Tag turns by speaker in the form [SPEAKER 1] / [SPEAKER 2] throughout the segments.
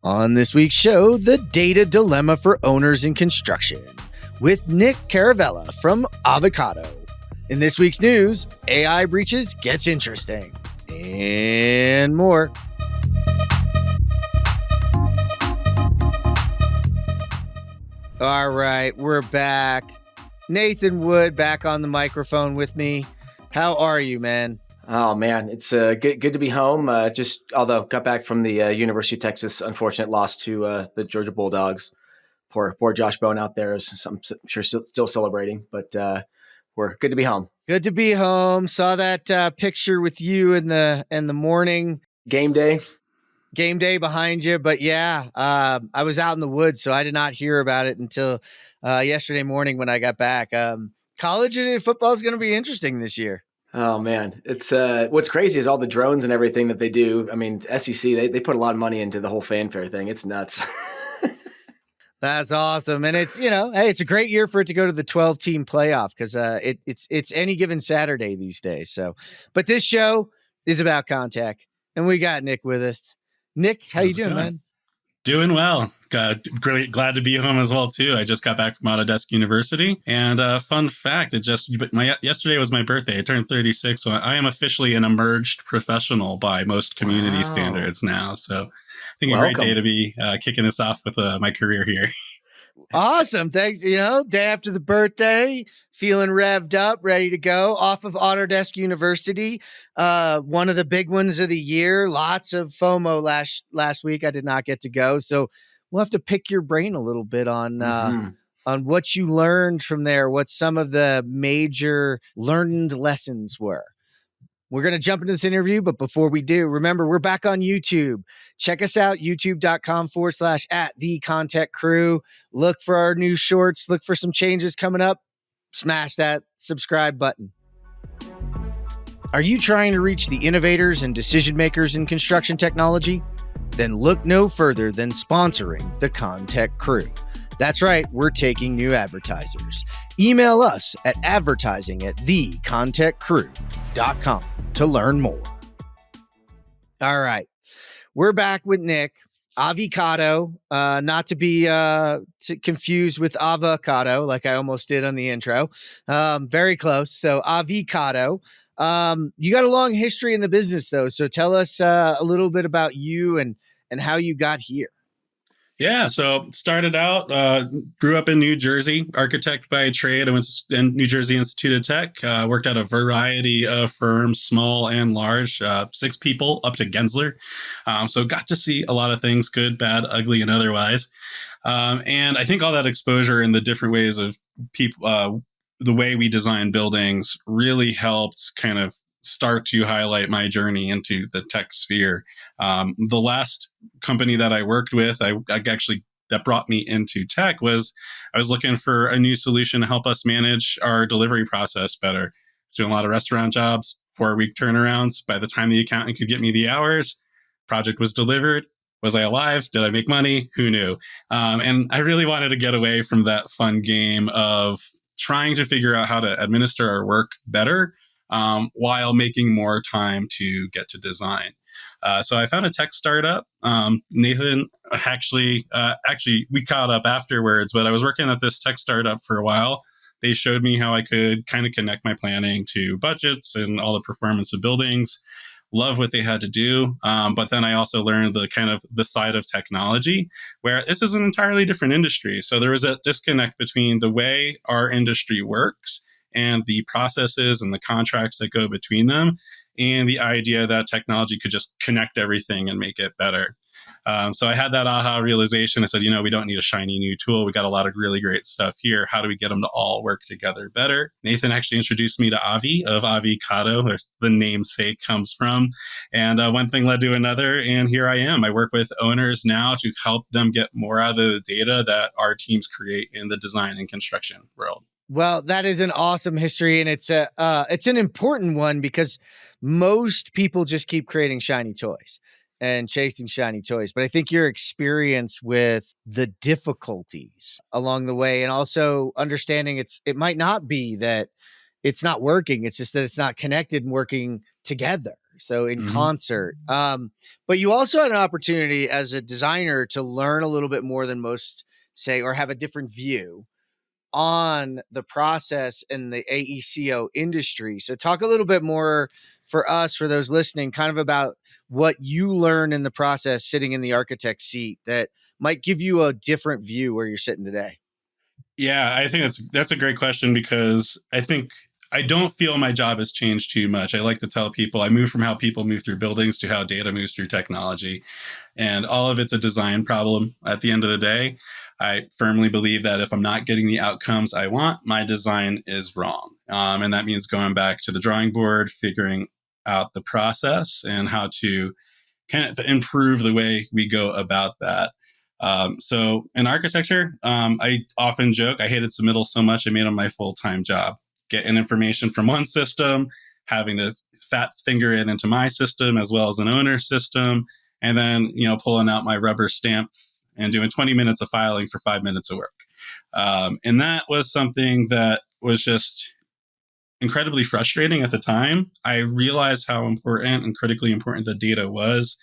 [SPEAKER 1] On this week's show, the data dilemma for owners in construction with Nick Caravella from Avicado. In this week's news, AI breaches gets interesting and more. All right, we're back. Nathan Wood back on the microphone with me. How are you, man?
[SPEAKER 2] Oh man, it's good to be home. Although got back from the University of Texas unfortunate loss to the Georgia Bulldogs. Poor Josh Bone out there is I'm sure still celebrating, but we're good to be home.
[SPEAKER 1] Good to be home. Saw that picture with you in the morning
[SPEAKER 2] game day
[SPEAKER 1] behind you. But yeah, I was out in the woods, so I did not hear about it until yesterday morning when I got back. College football is going to be interesting this year.
[SPEAKER 2] Oh man, it's what's crazy is all the drones and everything that they do. I mean, SEC they put a lot of money into the whole fanfare thing. It's nuts.
[SPEAKER 1] That's awesome, and it's hey, it's a great year for it to go to the 12-team playoff because it's any given Saturday these days. So, but this show is about ConTech, and we got Nick with us. Nick, how you doing, man?
[SPEAKER 3] Doing well. Great. Glad to be home as well, too. I just got back from Autodesk University. And fun fact, yesterday was my birthday. I turned 36. So I am officially an emerged professional by most community standards now. So I think a great day to be kicking this off with my career here.
[SPEAKER 1] Awesome. Thanks. Day after the birthday, feeling revved up, ready to go off of Autodesk University. One of the big ones of the year. Lots of FOMO last week. I did not get to go. So we'll have to pick your brain a little bit on what you learned from there, what some of the major learned lessons were. We're going to jump into this interview, but before we do, remember, we're back on YouTube. Check us out, youtube.com/@the ConTech Crew. Look for our new shorts. Look for some changes coming up. Smash that subscribe button. Are you trying to reach the innovators and decision makers in construction technology? Then look no further than sponsoring the ConTech Crew. That's right, we're taking new advertisers. Email us at advertising@thecontechcrew.com to learn more. All right, we're back with Nick. Avicado, not to be confused with avocado, like I almost did on the intro. Very close. So Avicado. You got a long history in the business, though. So tell us a little bit about you and how you got here.
[SPEAKER 3] Yeah, so started out, grew up in New Jersey, architect by trade. I went to New Jersey Institute of Tech, worked at a variety of firms, small and large, 6 people up to Gensler. So got to see a lot of things, good, bad, ugly, and otherwise. And I think all that exposure in the different ways of people, the way we design buildings really helped kind of start to highlight my journey into the tech sphere. The last company that I worked with, that brought me into tech was I was looking for a new solution to help us manage our delivery process better. I was doing a lot of restaurant jobs, 4-week turnarounds. By the time the accountant could get me the hours, project was delivered. Was I alive? Did I make money? Who knew? And I really wanted to get away from that fun game of trying to figure out how to administer our work better while making more time to get to design. So I found a tech startup. Nathan, actually, we caught up afterwards, but I was working at this tech startup for a while. They showed me how I could kind of connect my planning to budgets and all the performance of buildings. Love what they had to do. But then I also learned the side of technology where this is an entirely different industry. So there was a disconnect between the way our industry works and the processes and the contracts that go between them, and the idea that technology could just connect everything and make it better. So I had that aha realization. I said, we don't need a shiny new tool. We got a lot of really great stuff here. How do we get them to all work together better? Nathan actually introduced me to Avi of Avicado, where the namesake comes from. And one thing led to another. And here I am. I work with owners now to help them get more out of the data that our teams create in the design and construction world.
[SPEAKER 1] Well, that is an awesome history, and it's an important one because most people just keep creating shiny toys and chasing shiny toys. But I think your experience with the difficulties along the way, and also understanding it might not be that it's not working. It's just that it's not connected and working together. So in concert. But you also had an opportunity as a designer to learn a little bit more than most say, or have a different view on the process in the AECO industry. So talk a little bit more for us, for those listening, kind of about what you learn in the process sitting in the architect seat that might give you a different view where you're sitting today.
[SPEAKER 3] Yeah, I think that's a great question, because I don't feel my job has changed too much. I like to tell people I move from how people move through buildings to how data moves through technology. And all of it's a design problem at the end of the day. I firmly believe that if I'm not getting the outcomes I want, my design is wrong. And that means going back to the drawing board, figuring out the process and how to kind of improve the way we go about that. So in architecture, I often joke I hated submittal so much I made it my full-time job. Getting information from one system, having to fat finger it into my system as well as an owner's system, and then pulling out my rubber stamp and doing 20 minutes of filing for 5 minutes of work. And that was something that was just incredibly frustrating at the time. I realized how important and critically important the data was,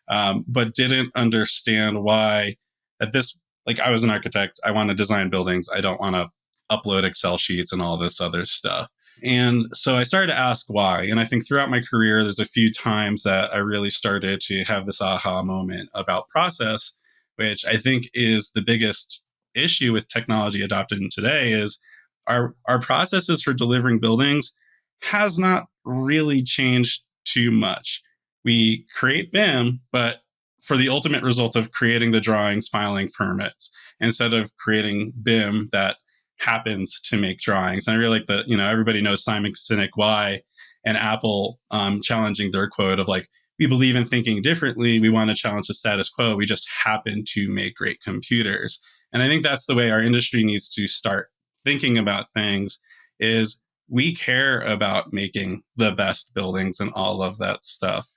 [SPEAKER 3] but didn't understand why at this, like, I was an architect. I want to design buildings. I don't want to upload Excel sheets and all this other stuff. And so I started to ask why. And I think throughout my career, there's a few times that I really started to have this aha moment about process, which I think is the biggest issue with technology adopted in today is our processes for delivering buildings has not really changed too much. We create BIM, but for the ultimate result of creating the drawings, filing permits, instead of creating BIM that happens to make drawings. And I really like that, everybody knows Simon Sinek why, and Apple challenging their quote of like, we believe in thinking differently. We want to challenge the status quo. We just happen to make great computers. And I think that's the way our industry needs to start thinking about things is we care about making the best buildings and all of that stuff.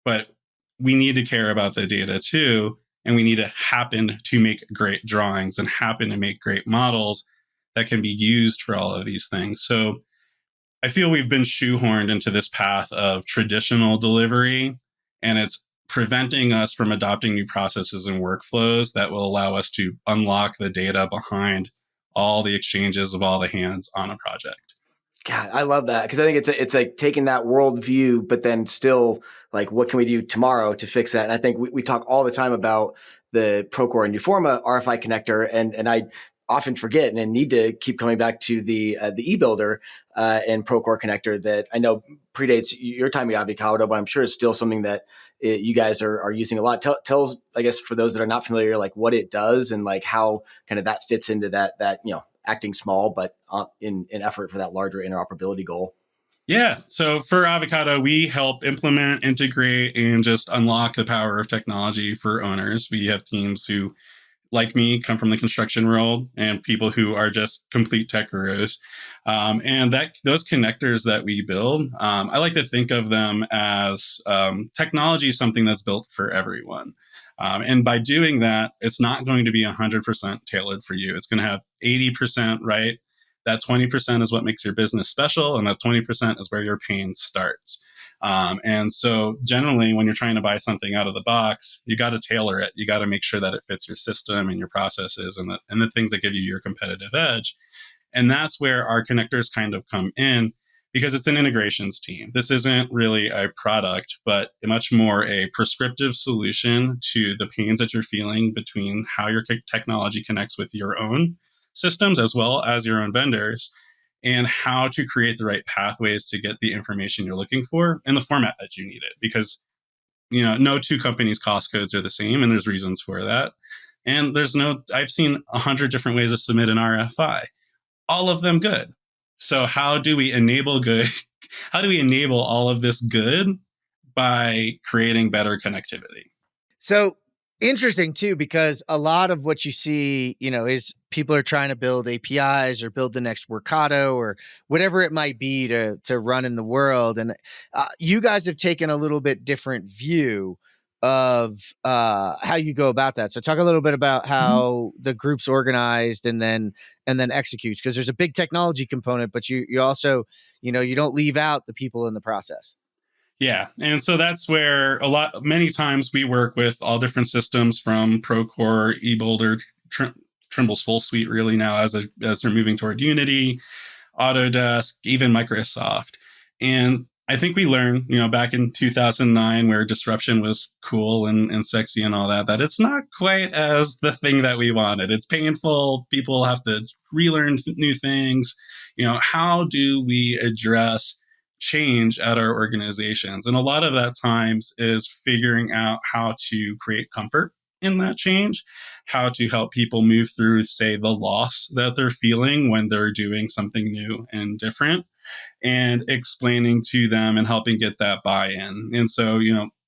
[SPEAKER 3] But we need to care about the data too. And we need to happen to make great drawings and happen to make great models that can be used for all of these things. So I feel we've been shoehorned into this path of traditional delivery, and it's preventing us from adopting new processes and workflows that will allow us to unlock the data behind all the exchanges of all the hands on a project.
[SPEAKER 2] God, I love that, because I think it's like taking that world view, but then still like, what can we do tomorrow to fix that? And I think we talk all the time about the Procore and Uforma RFI connector, and I often forget and need to keep coming back to the eBuilder and Procore connector that I know predates your time at Avicado, but I'm sure it's still something that you guys are using a lot. Tell us, I guess, for those that are not familiar, like what it does and like how kind of that fits into that acting small, but in effort for that larger interoperability goal.
[SPEAKER 3] Yeah. So for Avicado, we help implement, integrate, and just unlock the power of technology for owners. We have teams who, like me, come from the construction world, and people who are just complete tech gurus. And those connectors that we build, I like to think of them as technology is something that's built for everyone. And by doing that, it's not going to be 100% tailored for you. It's going to have 80% right. That 20% is what makes your business special, and that 20% is where your pain starts. And so generally, when you're trying to buy something out of the box, you got to tailor it. You got to make sure that it fits your system and your processes and the things that give you your competitive edge. And that's where our connectors kind of come in, because it's an integrations team. This isn't really a product, but much more a prescriptive solution to the pains that you're feeling between how your technology connects with your own systems as well as your own vendors, and how to create the right pathways to get the information you're looking for in the format that you need it. Because, no two companies' cost codes are the same, and there's reasons for that. And I've seen 100 different ways to submit an RFI, all of them good. So how do we enable good? How do we enable all of this good by creating better connectivity?
[SPEAKER 1] So interesting too, because a lot of what you see, is people are trying to build APIs or build the next Workato or whatever it might be to run in the world. And you guys have taken a little bit different view of how you go about that. So talk a little bit about how the group's organized and then executes, because there's a big technology component, but you also, you don't leave out the people in the process.
[SPEAKER 3] Yeah. And so that's where many times we work with all different systems from Procore, eBoulder, Trimble's full suite really now as they're moving toward Unity, Autodesk, even Microsoft. And I think we learned, back in 2009, where disruption was cool and sexy and all that, that it's not quite as the thing that we wanted. It's painful. People have to relearn new things. How do we address change at our organizations? And a lot of that times is figuring out how to create comfort in that change, how to help people move through, say, the loss that they're feeling when they're doing something new and different, and explaining to them and helping get that buy-in. And so,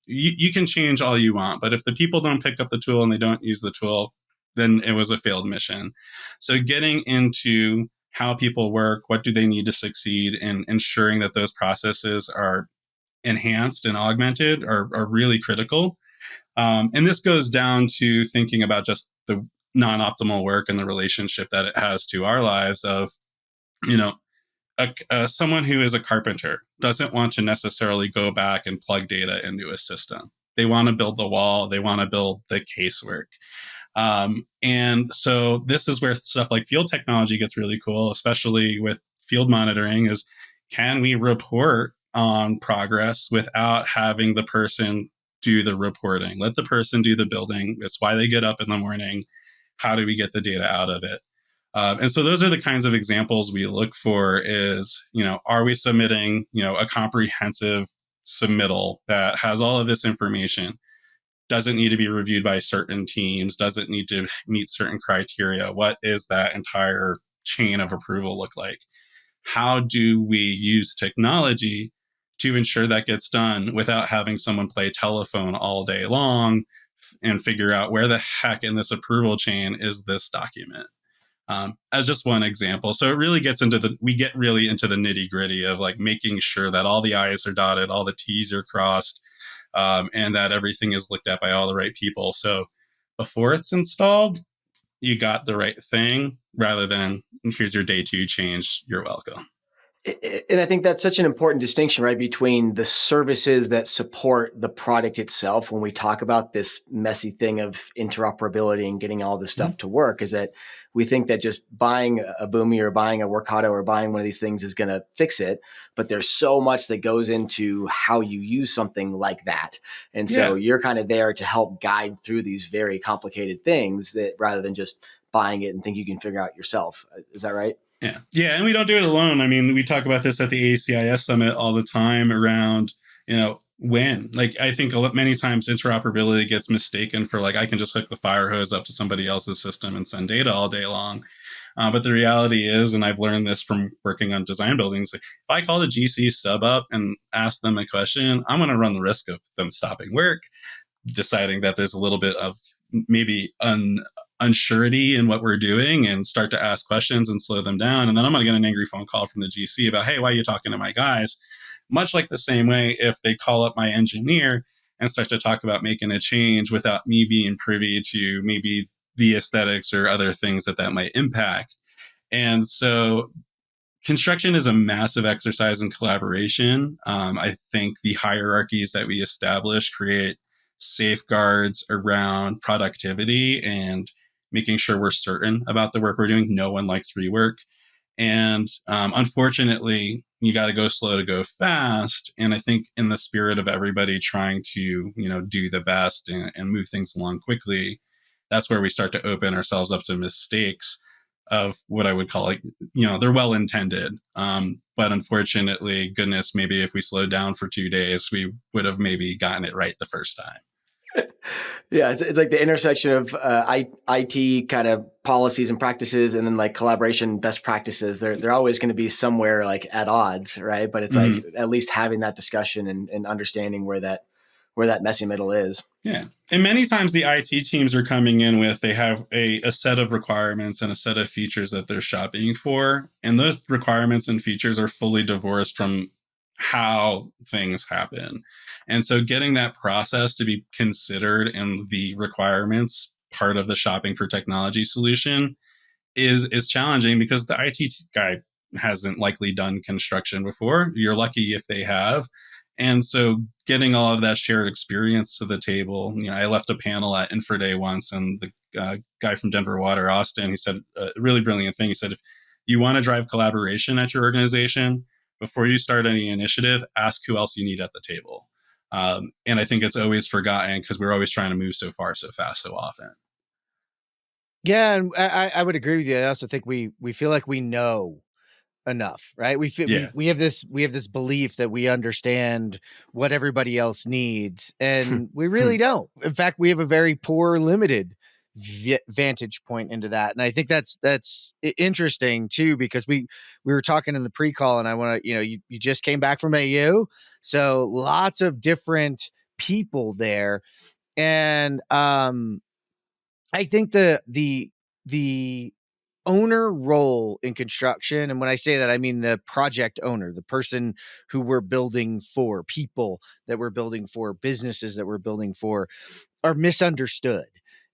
[SPEAKER 3] you can change all you want, but if the people don't pick up the tool and they don't use the tool, then it was a failed mission. So getting into how people work, what do they need to succeed, and ensuring that those processes are enhanced and augmented are really critical. And this goes down to thinking about just the non-optimal work and the relationship that it has to our lives of, you know, someone who is a carpenter doesn't want to necessarily go back and plug data into a system. They want to build the wall. They want to build the casework. And so this is where stuff like field technology gets really cool, especially with field monitoring, is can we report on progress without having the person do the reporting? Let the person do the building. It's why they get up in the morning. How do we get the data out of it? And so those are the kinds of examples we look for is, are we submitting, a comprehensive submittal that has all of this information? Doesn't need to be reviewed by certain teams, doesn't need to meet certain criteria. What is that entire chain of approval look like? How do we use technology to ensure that gets done without having someone play telephone all day long and figure out where the heck in this approval chain is this document? As just one example. So it really gets we get really into the nitty gritty of like making sure that all the I's are dotted, all the T's are crossed, and that everything is looked at by all the right people. So before it's installed, you got the right thing rather than here's your day two change. You're welcome.
[SPEAKER 2] And I think that's such an important distinction, right, between the services that support the product itself. When we talk about this messy thing of interoperability and getting all this stuff to work, is that we think that just buying a Boomi or buying a Workato or buying one of these things is going to fix it. But there's so much that goes into how you use something like that. And so you're kind of there to help guide through these very complicated things that rather than just buying it and think you can figure out yourself. Is that right?
[SPEAKER 3] Yeah. Yeah. And we don't do it alone. I mean, we talk about this at the ACIS summit all the time around, when. Like, I think many times interoperability gets mistaken for like, I can just hook the fire hose up to somebody else's system and send data all day long. But the reality is, and I've learned this from working on design buildings, if I call the GC sub up and ask them a question, I'm going to run the risk of them stopping work, deciding that there's a little bit of maybe unsurety in what we're doing and start to ask questions and slow them down. And then I'm going to get an angry phone call from the GC about, hey, why are you talking to my guys? Much like the same way if they call up my engineer and start to talk about making a change without me being privy to maybe the aesthetics or other things that might impact. And so construction is a massive exercise in collaboration. I think the hierarchies that we establish create safeguards around productivity and making sure we're certain about the work we're doing. No one likes rework. And unfortunately, you got to go slow to go fast. And I think in the spirit of everybody trying to, do the best and move things along quickly, that's where we start to open ourselves up to mistakes of what I would call like, they're well intended. But unfortunately, goodness, maybe if we slowed down for 2 days, we would have maybe gotten it right the first time.
[SPEAKER 2] Yeah, it's like the intersection of IT kind of policies and practices, and then like collaboration best practices. They're always going to be somewhere like at odds, right? But it's like at least having that discussion and understanding where that messy middle is.
[SPEAKER 3] Yeah. And many times the IT teams are coming in with, they have a set of requirements and a set of features that they're shopping for. And those requirements and features are fully divorced from how things happen. And so getting that process to be considered in the requirements part of the shopping for technology solution is challenging because the IT guy hasn't likely done construction before. You're lucky if they have. And so getting all of that shared experience to the table, I left a panel at Infraday once, and the guy from Denver Water, Austin, he said a really brilliant thing. He said, if you want to drive collaboration at your organization, before you start any initiative, ask who else you need at the table. And I think it's always forgotten because we're always trying to move so far, so fast, so often.
[SPEAKER 1] Yeah, and I would agree with you. I also think we feel like we know enough, right? We feel
[SPEAKER 3] Yeah.
[SPEAKER 1] we have this belief that we understand what everybody else needs, and we really don't. In fact, we have a very poor, limited vantage point into that, and I think that's interesting too, because we were talking in the pre-call, and I want to, you just came back from AU, so lots of different people there, and I think the owner role in construction, and when I say that, I mean the project owner, the person who we're building for, people that we're building for, businesses that we're building for, are misunderstood.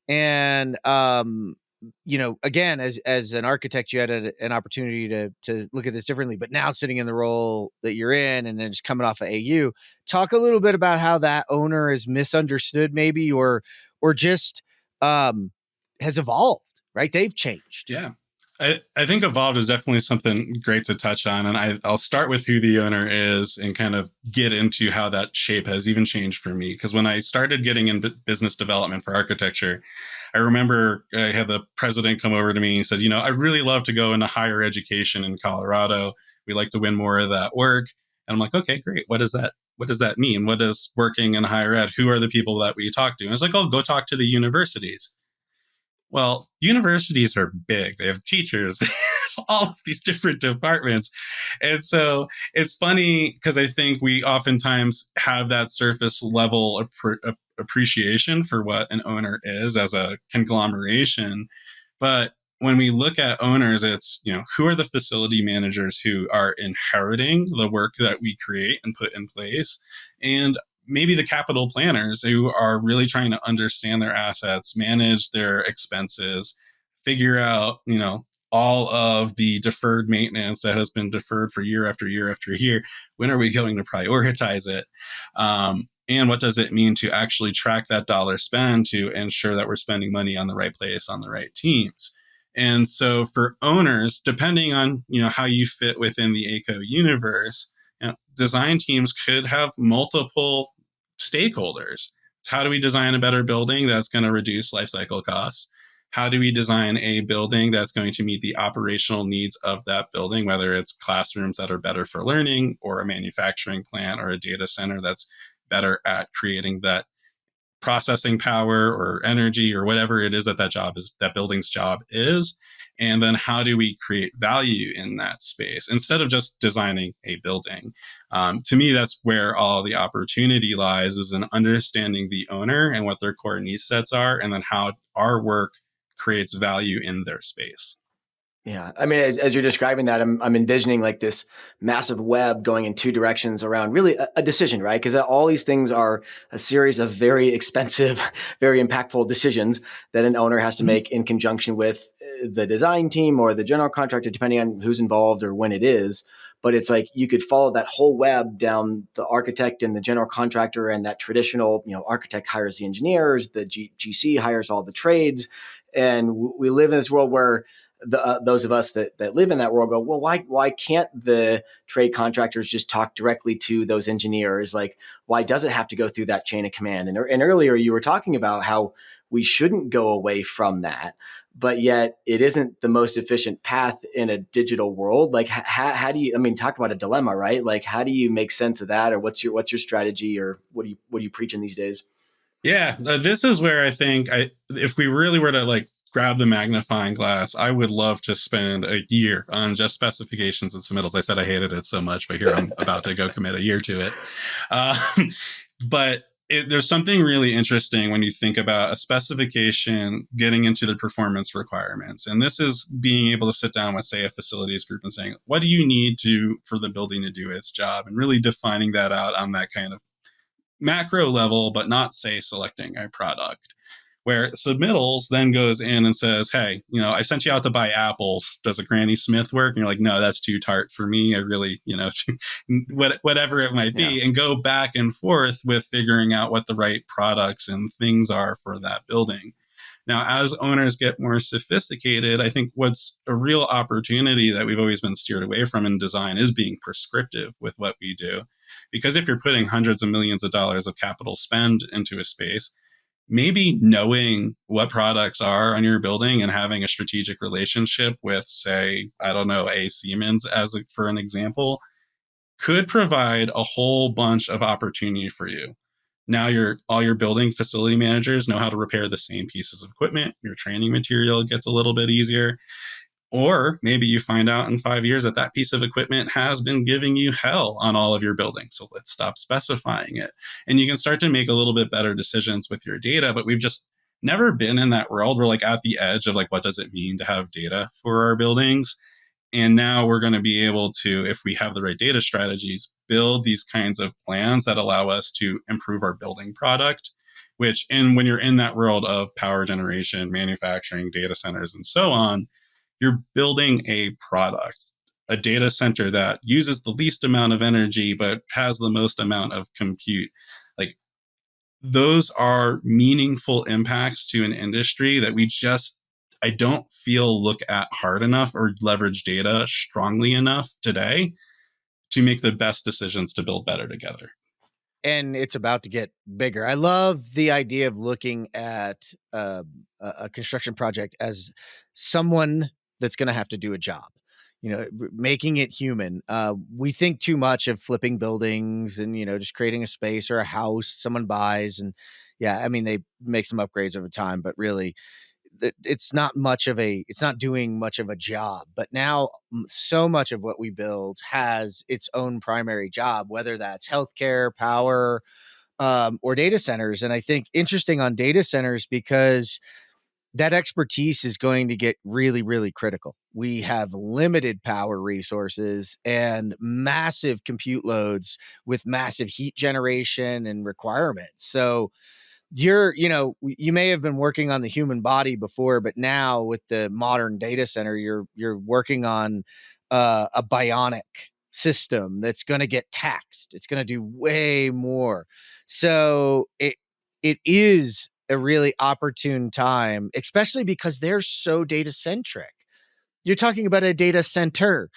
[SPEAKER 1] And again, as an architect, you had an opportunity to look at this differently, but now sitting in the role that you're in and then just coming off of AU, talk a little bit about how that owner is misunderstood, maybe, or just has evolved, right? They've changed.
[SPEAKER 3] Yeah. I think evolved is definitely something great to touch on. And I'll start with who the owner is and kind of get into how that shape has even changed for me. Because when I started getting in business development for architecture, I remember I had the president come over to me and said, I'd really love to go into higher education in Colorado. We'd like to win more of that work. And I'm like, okay, great. What does that mean? What is working in higher ed? Who are the people that we talk to? And it's like, oh, go talk to the universities. Well, universities are big. They have teachers, they have all of these different departments. And so it's funny because I think we oftentimes have that surface level appreciation for what an owner is as a conglomeration. But when we look at owners, it's, who are the facility managers who are inheriting the work that we create and put in place? And maybe the capital planners who are really trying to understand their assets, manage their expenses, figure out, all of the deferred maintenance that has been deferred for year after year after year. When are we going to prioritize it? And what does it mean to actually track that dollar spend to ensure that we're spending money on the right place, on the right teams? And so for owners, depending on, how you fit within the ACO universe, design teams could have multiple stakeholders. It's how do we design a better building that's going to reduce life cycle costs? How do we design a building that's going to meet the operational needs of that building, whether it's classrooms that are better for learning or a manufacturing plant or a data center that's better at creating that processing power or energy or whatever it is that building's job is. And then how do we create value in that space instead of just designing a building? To me, that's where all the opportunity lies, is in understanding the owner and what their core needs sets are, and then how our work creates value in their space.
[SPEAKER 2] Yeah. I mean, as you're describing that, I'm envisioning like this massive web going in two directions around really a decision, right? Because all these things are a series of very expensive, very impactful decisions that an owner has to make in conjunction with the design team or the general contractor, depending on who's involved or when it is. But it's like you could follow that whole web down the architect and the general contractor, and that traditional, architect hires the engineers, the GC hires all the trades. And we live in this world where those of us that live in that world go, well, why can't the trade contractors just talk directly to those engineers? Like, why does it have to go through that chain of command? And earlier you were talking about how we shouldn't go away from that, but yet it isn't the most efficient path in a digital world. Like, how do you, talk about a dilemma, right? Like, how do you make sense of that? Or what's your strategy, or what are you preaching these days?
[SPEAKER 3] Yeah, this is where I think if we really were to grab the magnifying glass, I would love to spend a year on just specifications and submittals. I said I hated it so much, but here I'm about to go commit a year to it. But there's something really interesting when you think about a specification getting into the performance requirements. And this is being able to sit down with, say, a facilities group and saying, what do you need for the building to do its job? And really defining that out on that kind of macro level, but not, say, selecting a product. where submittals then goes in and says, hey, I sent you out to buy apples. Does a Granny Smith work? And you're like, no, that's too tart for me. I really, whatever it might be, and go back and forth with figuring out what the right products and things are for that building. Now, as owners get more sophisticated, I think what's a real opportunity that we've always been steered away from in design is being prescriptive with what we do. Because if you're putting hundreds of millions of dollars of capital spend into a space, maybe knowing what products are on your building and having a strategic relationship with, say, I don't know, a Siemens for an example, could provide a whole bunch of opportunity for you. Now all your building facility managers know how to repair the same pieces of equipment. Your training material gets a little bit easier. Or maybe you find out in 5 years that piece of equipment has been giving you hell on all of your buildings. So let's stop specifying it. And you can start to make a little bit better decisions with your data. But we've just never been in that world. We're like at the edge of like, what does it mean to have data for our buildings? And now we're going to be able to, if we have the right data strategies, build these kinds of plans that allow us to improve our building product, which, and when you're in that world of power generation, manufacturing, data centers, and so on, you're building a product, a data center that uses the least amount of energy, but has the most amount of compute. Like, those are meaningful impacts to an industry that I don't feel look at hard enough or leverage data strongly enough today to make the best decisions to build better together.
[SPEAKER 1] And it's about to get bigger. I love the idea of looking at a construction project as someone that's going to have to do a job, making it human. We think too much of flipping buildings and, just creating a space or a house someone buys. And yeah, I mean, they make some upgrades over time, but really it's not doing much of a job. But now so much of what we build has its own primary job, whether that's healthcare, power, or data centers. And I think interesting on data centers because that expertise is going to get really, really critical. We have limited power resources and massive compute loads with massive heat generation and requirements. So you may have been working on the human body before, but now with the modern data center, you're working on a bionic system that's going to get taxed. It's going to do way more. So it is a really opportune time, especially because they're so data centric. You're talking about a data center.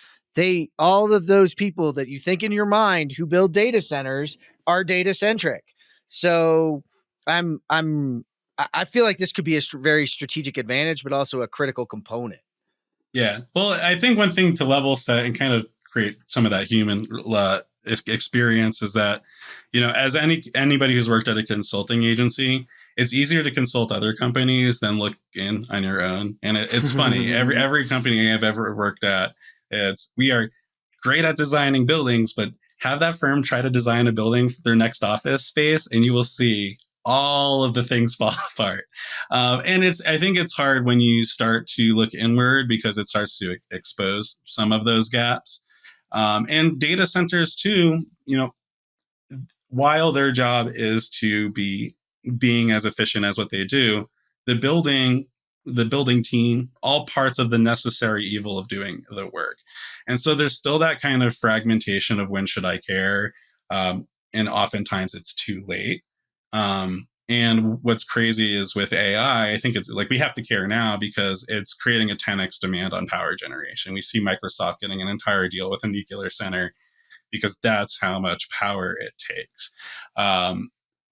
[SPEAKER 1] All of those people that you think in your mind who build data centers are data centric. So I feel like this could be a very strategic advantage, but also a critical component.
[SPEAKER 3] Yeah. Well, I think one thing to level set and kind of create some of that human experience is that, as anybody who's worked at a consulting agency, it's easier to consult other companies than look in on your own. And it's funny. Every company I've ever worked at, we are great at designing buildings, but have that firm try to design a building for their next office space, and you will see all of the things fall apart. And I think it's hard when you start to look inward because it starts to expose some of those gaps. And data centers too, while their job is to be being as efficient as what they do, the building team, all parts of the necessary evil of doing the work. And so there's still that kind of fragmentation of when should I care? And oftentimes it's too late. And what's crazy is with AI, I think it's like we have to care now because it's creating a 10x demand on power generation. We see Microsoft getting an entire deal with a nuclear center because that's how much power it takes.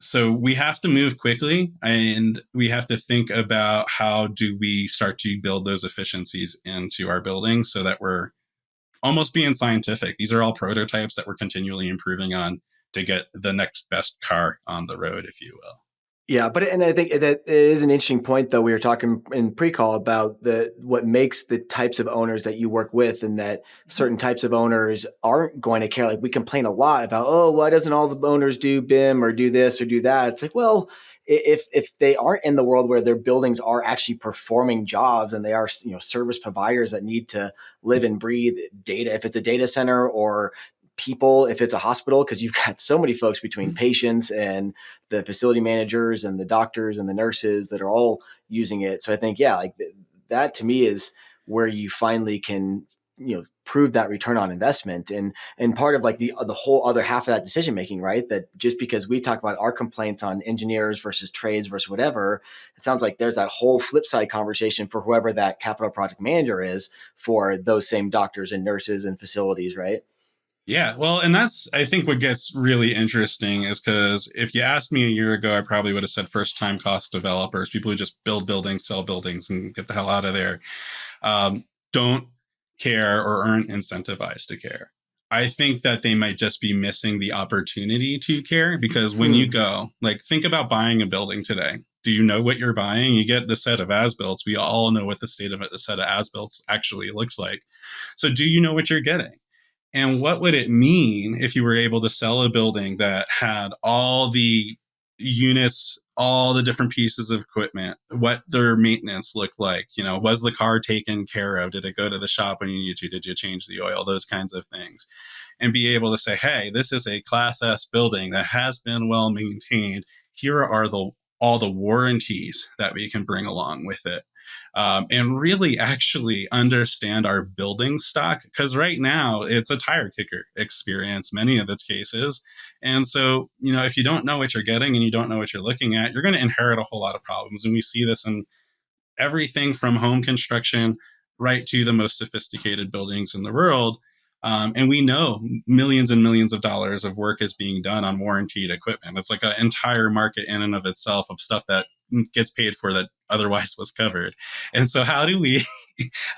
[SPEAKER 3] So we have to move quickly, and we have to think about how do we start to build those efficiencies into our buildings so that we're almost being scientific. These are all prototypes that we're continually improving on to get the next best car on the road, if you will.
[SPEAKER 2] Yeah, and I think that is an interesting point, though. We were talking in pre-call about what makes the types of owners that you work with, and that certain types of owners aren't going to care. Like, we complain a lot about, oh, why doesn't all the owners do BIM or do this or do that? It's like, well, if they aren't in the world where their buildings are actually performing jobs and they are, service providers that need to live and breathe data, if it's a data center or people if it's a hospital, because you've got so many folks between patients and the facility managers and the doctors and the nurses that are all using it. So I think, yeah, like that to me is where you finally can, prove that return on investment, and part of like the whole other half of that decision making, right? That just because we talk about our complaints on engineers versus trades versus whatever, it sounds like there's that whole flip side conversation for whoever that capital project manager is for those same doctors and nurses and facilities, right?
[SPEAKER 3] Yeah, well, and that's, I think, what gets really interesting is because if you asked me a year ago, I probably would have said first time cost developers, people who just build buildings, sell buildings, and get the hell out of there, don't care or aren't incentivized to care. I think that they might just be missing the opportunity to care, because when you go, like, think about buying a building today. Do you know what you're buying? You get the set of as-built. We all know what the state of the set of as-built actually looks like. So do you know what you're getting? And what would it mean if you were able to sell a building that had all the units, all the different pieces of equipment, what their maintenance looked like? Was the car taken care of? Did it go to the shop when you needed to? Did you change the oil? Those kinds of things. And be able to say, hey, this is a Class S building that has been well maintained. Here are all the warranties that we can bring along with it. And really actually understand our building stock, because right now it's a tire kicker experience, many of the cases. And so, if you don't know what you're getting and you don't know what you're looking at, you're going to inherit a whole lot of problems. And we see this in everything from home construction right to the most sophisticated buildings in the world. And we know millions and millions of dollars of work is being done on warranted equipment. It's like an entire market in and of itself of stuff that gets paid for that otherwise was covered. And so how do we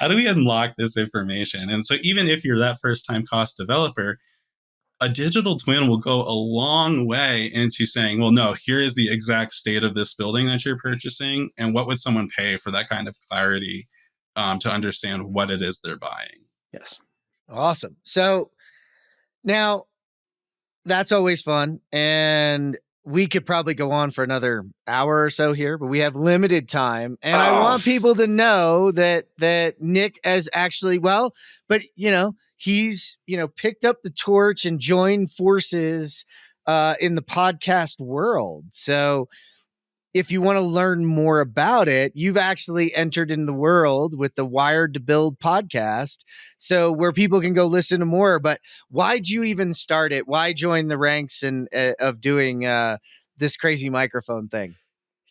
[SPEAKER 3] unlock this information? And so even if you're that first time cost developer, a digital twin will go a long way into saying, well, no, here is the exact state of this building that you're purchasing, and what would someone pay for that kind of clarity, to understand what it is they're buying.
[SPEAKER 2] Yes.
[SPEAKER 1] Awesome. So now that's always fun. And we could probably go on for another hour or so here, but we have limited time. And I want people to know that Nick has actually, he's, picked up the torch and joined forces in the podcast world. So if you want to learn more about it, you've actually entered in the world with the Wired to Build podcast. So where people can go listen to more. But why'd you even start it? Why join the ranks and of doing this crazy microphone thing?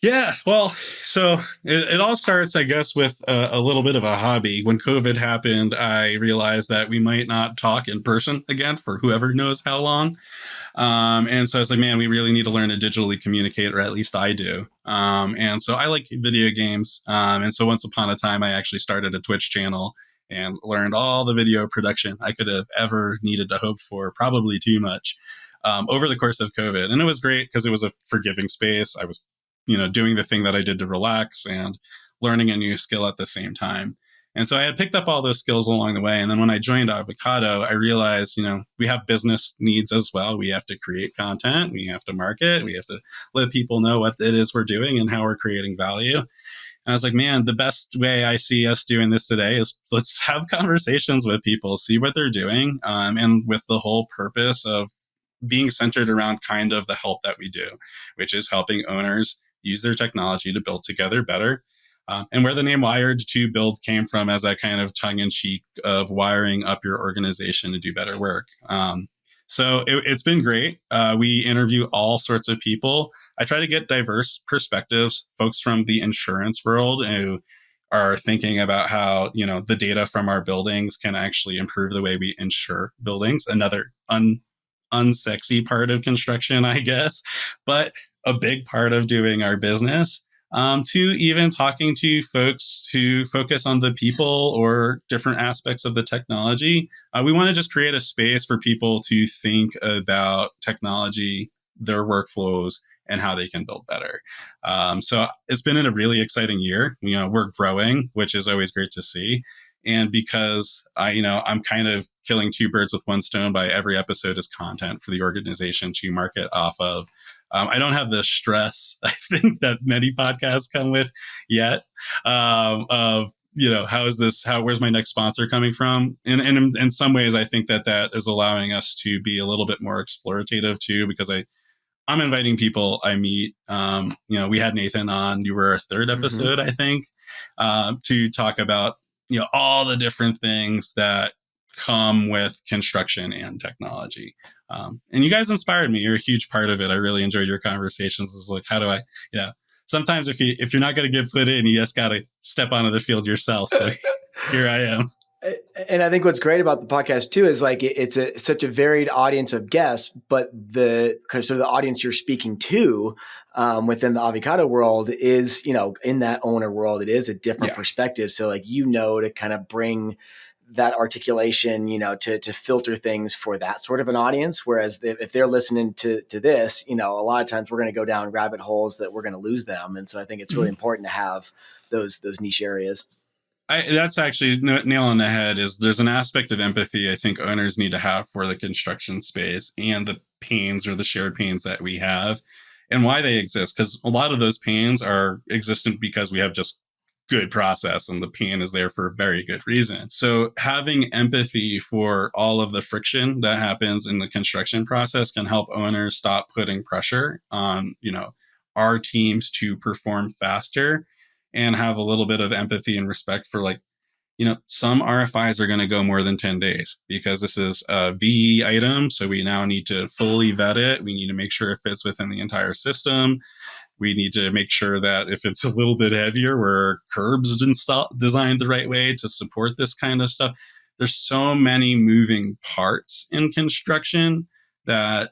[SPEAKER 3] Yeah, well, so it all starts, I guess, with a little bit of a hobby. When COVID happened, I realized that we might not talk in person again for whoever knows how long. And so I was like, man, we really need to learn to digitally communicate, or at least I do. And so I like video games. And so once upon a time, I actually started a Twitch channel and learned all the video production I could have ever needed to hope for, probably too much, over the course of COVID. And it was great because it was a forgiving space. I was, doing the thing that I did to relax and learning a new skill at the same time. And so I had picked up all those skills along the way. And then when I joined Avicado, I realized, we have business needs as well. We have to create content. We have to market. We have to let people know what it is we're doing and how we're creating value. And I was like, man, the best way I see us doing this today is let's have conversations with people, see what they're doing, and with the whole purpose of being centered around kind of the help that we do, which is helping owners use their technology to build together better. And where the name Wired to Build came from as that kind of tongue-in-cheek of wiring up your organization to do better work. So it's been great. We interview all sorts of people. I try to get diverse perspectives, folks from the insurance world who are thinking about how, the data from our buildings can actually improve the way we insure buildings. Another unsexy part of construction, I guess, but a big part of doing our business. To even talking to folks who focus on the people or different aspects of the technology. We want to just create a space for people to think about technology, their workflows, and how they can build better. So it's been a really exciting year. We're growing, which is always great to see. And because I'm kind of killing two birds with one stone by every episode is content for the organization to market off of. I don't have the stress, I think, that many podcasts come with yet, of how is this, where's my next sponsor coming from? And in some ways, I think that is allowing us to be a little bit more explorative too, because I'm inviting people I meet. We had Nathan on, you were our third episode, I think, to talk about, all the different things that come with construction and technology. And you guys inspired me. You're a huge part of it. I really enjoyed your conversations. It's like, how do I, sometimes if you're not going to get put in, you just got to step onto the field yourself. So here I am.
[SPEAKER 2] And I think what's great about the podcast too is like it's such a varied audience of guests, but the sort of the audience you're speaking to within the Avicado world is, in that owner world, it is a different perspective. So like, to kind of bring that articulation, to filter things for that sort of an audience. Whereas if they're listening to this, a lot of times we're going to go down rabbit holes that we're going to lose them. And so I think it's really important to have those niche areas.
[SPEAKER 3] That's actually nail on the head. Is there's an aspect of empathy I think owners need to have for the construction space and the pains or the shared pains that we have and why they exist. Because a lot of those pains are existent because we have just good process and the pain is there for a very good reason. So having empathy for all of the friction that happens in the construction process can help owners stop putting pressure on, our teams to perform faster and have a little bit of empathy and respect for some RFIs are going to go more than 10 days because this is a VE item. So we now need to fully vet it. We need to make sure it fits within the entire system. We need to make sure that if it's a little bit heavier, where curbs designed the right way to support this kind of stuff. There's so many moving parts in construction that,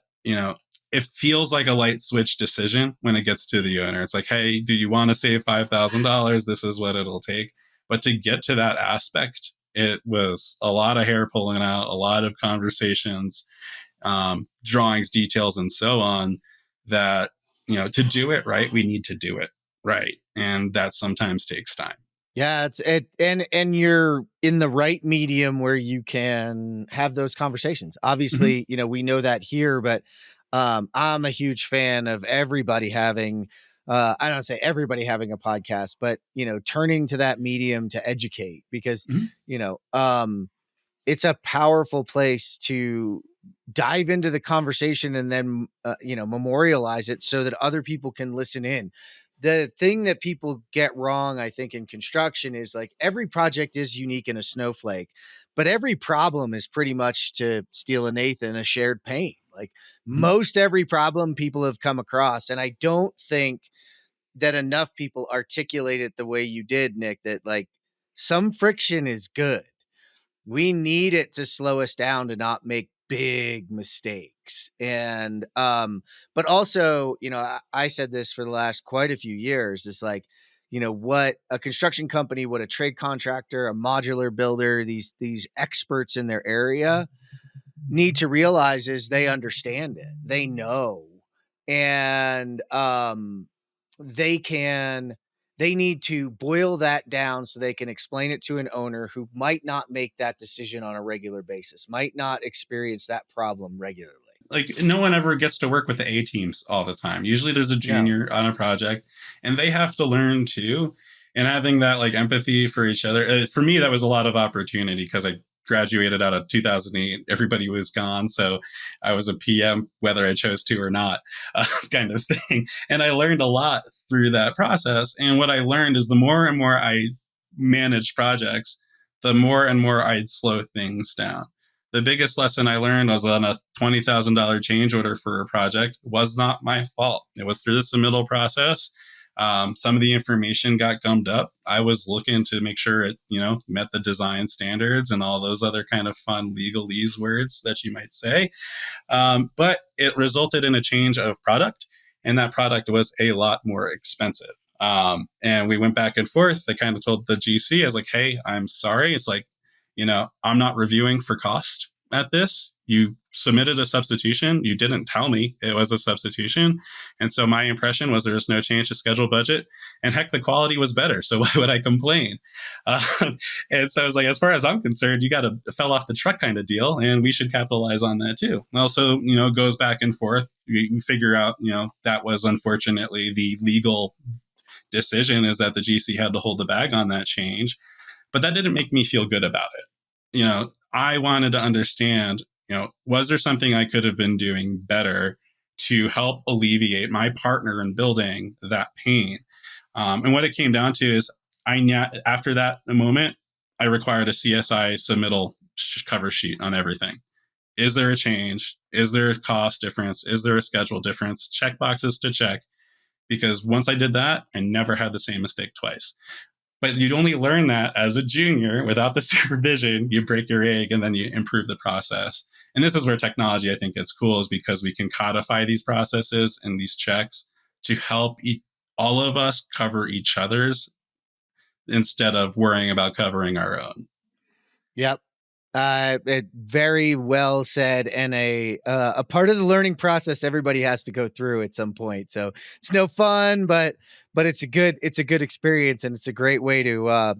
[SPEAKER 3] it feels like a light switch decision when it gets to the owner. It's like, hey, do you want to save $5,000? This is what it'll take. But to get to that aspect, it was a lot of hair pulling out, a lot of conversations, drawings, details, and so on that, to do it right, we need to do it right. And that sometimes takes time.
[SPEAKER 1] Yeah, and you're in the right medium where you can have those conversations. Obviously, we know that here, but I'm a huge fan of everybody having, I don't say everybody having a podcast, but, turning to that medium to educate because, it's a powerful place to dive into the conversation and then, memorialize it so that other people can listen in. The thing that people get wrong, I think, in construction is like every project is unique and a snowflake, but every problem is pretty much, to steal a Nathan, a shared pain. Like most every problem people have come across. And I don't think that enough people articulate it the way you did, Nick, that like some friction is good. We need it to slow us down to not make big mistakes. And, but also, I said this for the last quite a few years, is like, what a construction company, what a trade contractor, a modular builder, these experts in their area need to realize is they understand it. They know. And, they need to boil that down so they can explain it to an owner who might not make that decision on a regular basis, might not experience that problem regularly.
[SPEAKER 3] Like no one ever gets to work with the A teams all the time. Usually there's a junior on a project and they have to learn too. And having that like empathy for each other, for me, that was a lot of opportunity because I graduated out of 2008. Everybody was gone. So I was a PM, whether I chose to or not, kind of thing. And I learned a lot through that process. And what I learned is the more and more I managed projects, the more and more I'd slow things down. The biggest lesson I learned was on a $20,000 change order for a project was not my fault. It was through the submittal process. Some of the information got gummed up. I was looking to make sure it, met the design standards and all those other kind of fun legalese words that you might say. But it resulted in a change of product, and that product was a lot more expensive. And we went back and forth. I kind of told the GC, I was like, hey, I'm sorry. It's like, I'm not reviewing for cost at this. You submitted a substitution. You didn't tell me it was a substitution. And so my impression was there was no change to schedule budget. And heck, the quality was better. So why would I complain? And so I was like, as far as I'm concerned, you got a fell off the truck kind of deal. And we should capitalize on that too. Also, goes back and forth. We figure out, that was unfortunately the legal decision is that the GC had to hold the bag on that change. But that didn't make me feel good about it. I wanted to understand, was there something I could have been doing better to help alleviate my partner in building that pain? And what it came down to is after that moment, I required a CSI submittal cover sheet on everything. Is there a change? Is there a cost difference? Is there a schedule difference? Check boxes to check. Because once I did that, I never had the same mistake twice. But you'd only learn that as a junior without the supervision. You break your egg and then you improve the process. And this is where technology, I think, gets cool, is because we can codify these processes and these checks to help all of us cover each other's instead of worrying about covering our own.
[SPEAKER 1] Yep. It very well said, and a part of the learning process everybody has to go through at some point. So it's no fun, but it's a good experience, and it's a great way to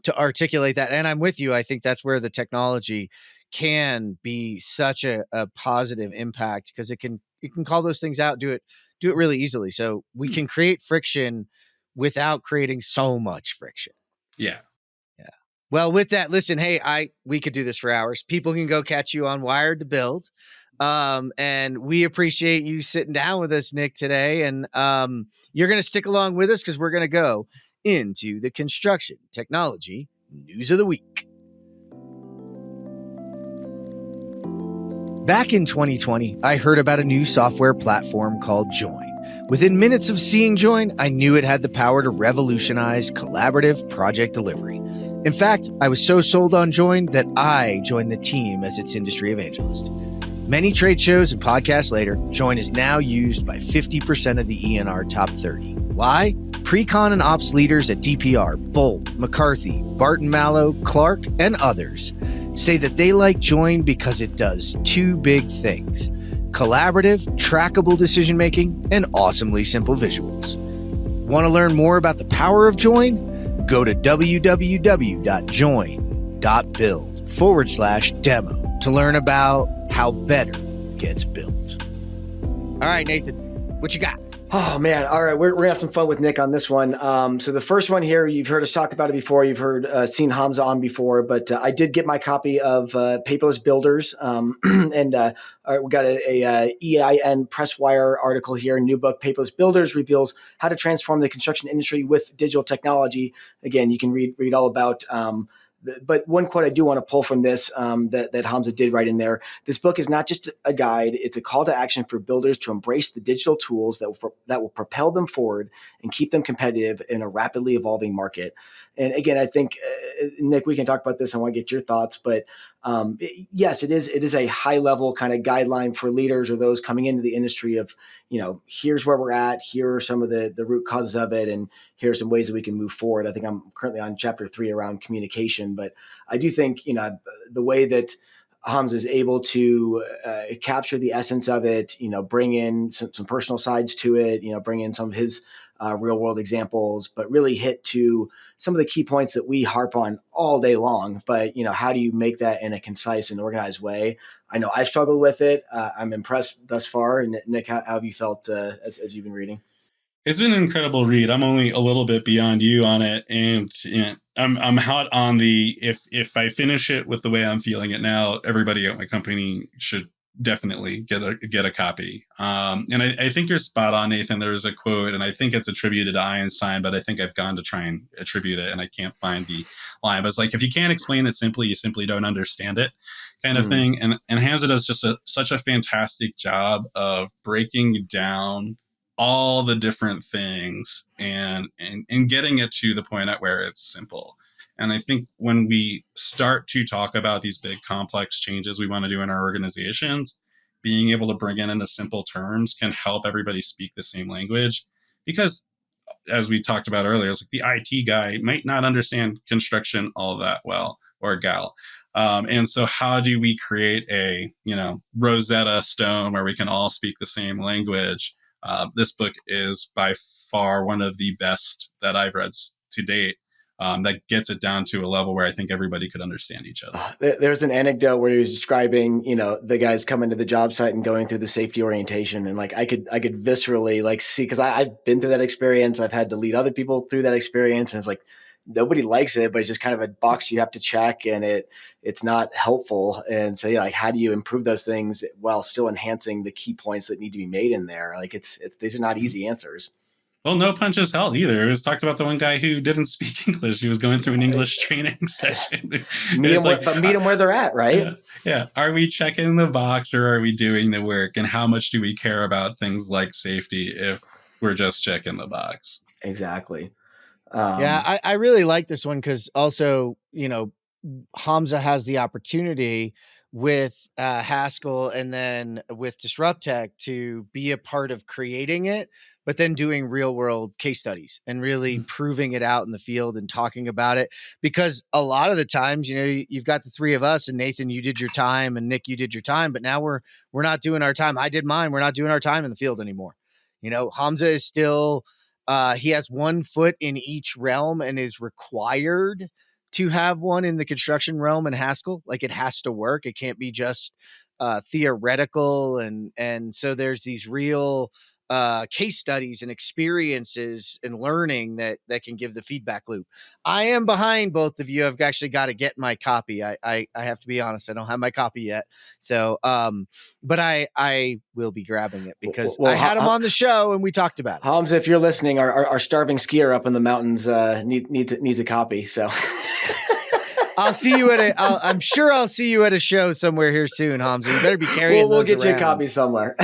[SPEAKER 1] articulate that. And I'm with you. I think that's where the technology can be such a positive impact, because it can call those things out, do it really easily. So we can create friction without creating so much friction.
[SPEAKER 3] Yeah.
[SPEAKER 1] Well, with that, listen, hey, we could do this for hours. People can go catch you on Wired to Build. And we appreciate you sitting down with us, Nick, today. And you're going to stick along with us, because we're going to go into the construction technology news of the week. Back in 2020, I heard about a new software platform called Join. Within minutes of seeing Join, I knew it had the power to revolutionize collaborative project delivery. In fact, I was so sold on Join that I joined the team as its industry evangelist. Many trade shows and podcasts later, Join is now used by 50% of the ENR top 30. Why? Pre-con and ops leaders at DPR, Bolt, McCarthy, Barton Mallow, Clark, and others say that they like Join because it does two big things: collaborative, trackable decision-making, and awesomely simple visuals. Want to learn more about the power of Join? Go to www.join.build/demo to learn about how better gets built. All right, Nathan, what you got?
[SPEAKER 2] Oh, man. All right. We're going to have some fun with Nick on this one. So the first one here, you've heard us talk about it before. You've seen Hamza on before, but I did get my copy of Paperless Builders. And we got a EIN Presswire article here. New book, Paperless Builders, reveals how to transform the construction industry with digital technology. Again, you can read all about but one quote I do want to pull from this that Hamza did write in there: this book is not just a guide, it's a call to action for builders to embrace the digital tools that will propel them forward and keep them competitive in a rapidly evolving market. And again, I think, Nick, we can talk about this. I want to get your thoughts, but yes, it is a high level kind of guideline for leaders or those coming into the industry of, here's where we're at, here are some of the root causes of it, and here are some ways that we can move forward. I think I'm currently on chapter 3 around communication, but I do think, the way that Hamza is able to capture the essence of it, bring in some personal sides to it, bring in some of his real world examples, but really hit to some of the key points that we harp on all day long. But, how do you make that in a concise and organized way? I know I've struggled with it. I'm impressed thus far. And Nick, how have you felt as you've been reading?
[SPEAKER 3] It's been an incredible read. I'm only a little bit beyond you on it, and I'm hot on the if I finish it with the way I'm feeling it now, everybody at my company should definitely get a copy. And I think you're spot on, Nathan. There was a quote, and I think it's attributed to Einstein, but I think I've gone to try and attribute it, and I can't find the line. But it's like, if you can't explain it simply, you simply don't understand it, kind of thing. And Hamza does just such a fantastic job of breaking down all the different things and getting it to the point at where it's simple. And I think when we start to talk about these big complex changes we want to do in our organizations, being able to bring it into simple terms can help everybody speak the same language. Because as we talked about earlier, it's like the IT guy might not understand construction all that well, or gal. And so how do we create a, Rosetta Stone where we can all speak the same language? This book is by far one of the best that I've read to date. That gets it down to a level where I think everybody could understand each other.
[SPEAKER 2] There's an anecdote where he was describing, the guys coming to the job site and going through the safety orientation. And I could viscerally see, because I've been through that experience. I've had to lead other people through that experience. And it's like, nobody likes it, but it's just kind of a box you have to check, and it's not helpful. And so, yeah, like, how do you improve those things while still enhancing the key points that need to be made in there? Like, these are not easy answers.
[SPEAKER 3] Well, no punches held either. It was talked about the one guy who didn't speak English. He was going through an English training session.
[SPEAKER 2] Meet them where they're at, right?
[SPEAKER 3] Yeah. Are we checking the box or are we doing the work? And how much do we care about things like safety if we're just checking the box?
[SPEAKER 2] Exactly.
[SPEAKER 1] Yeah, I really like this one because also, Hamza has the opportunity with Haskell and then with Disrupt Tech to be a part of creating it, but then doing real world case studies and really proving it out in the field and talking about it. Because a lot of the times, you've got the three of us, and Nathan, you did your time, and Nick, you did your time, but now we're not doing our time. I did mine. We're not doing our time in the field anymore. Hamza is still he has 1 foot in each realm and is required to have one in the construction realm in Haskell. Like, it has to work. It can't be just theoretical. And so there's these real case studies and experiences and learning that can give the feedback loop. I am behind both of you. I've actually got to get my copy. I have to be honest. I don't have my copy yet. So, but I will be grabbing it because I had him on the show and we talked about it.
[SPEAKER 2] Hamza, if you're listening, our starving skier up in the mountains needs a copy. So
[SPEAKER 1] I'll see you I'm sure I'll see you at a show somewhere here soon, Hamza. You better be carrying
[SPEAKER 2] we'll get
[SPEAKER 1] around.
[SPEAKER 2] you a copy somewhere.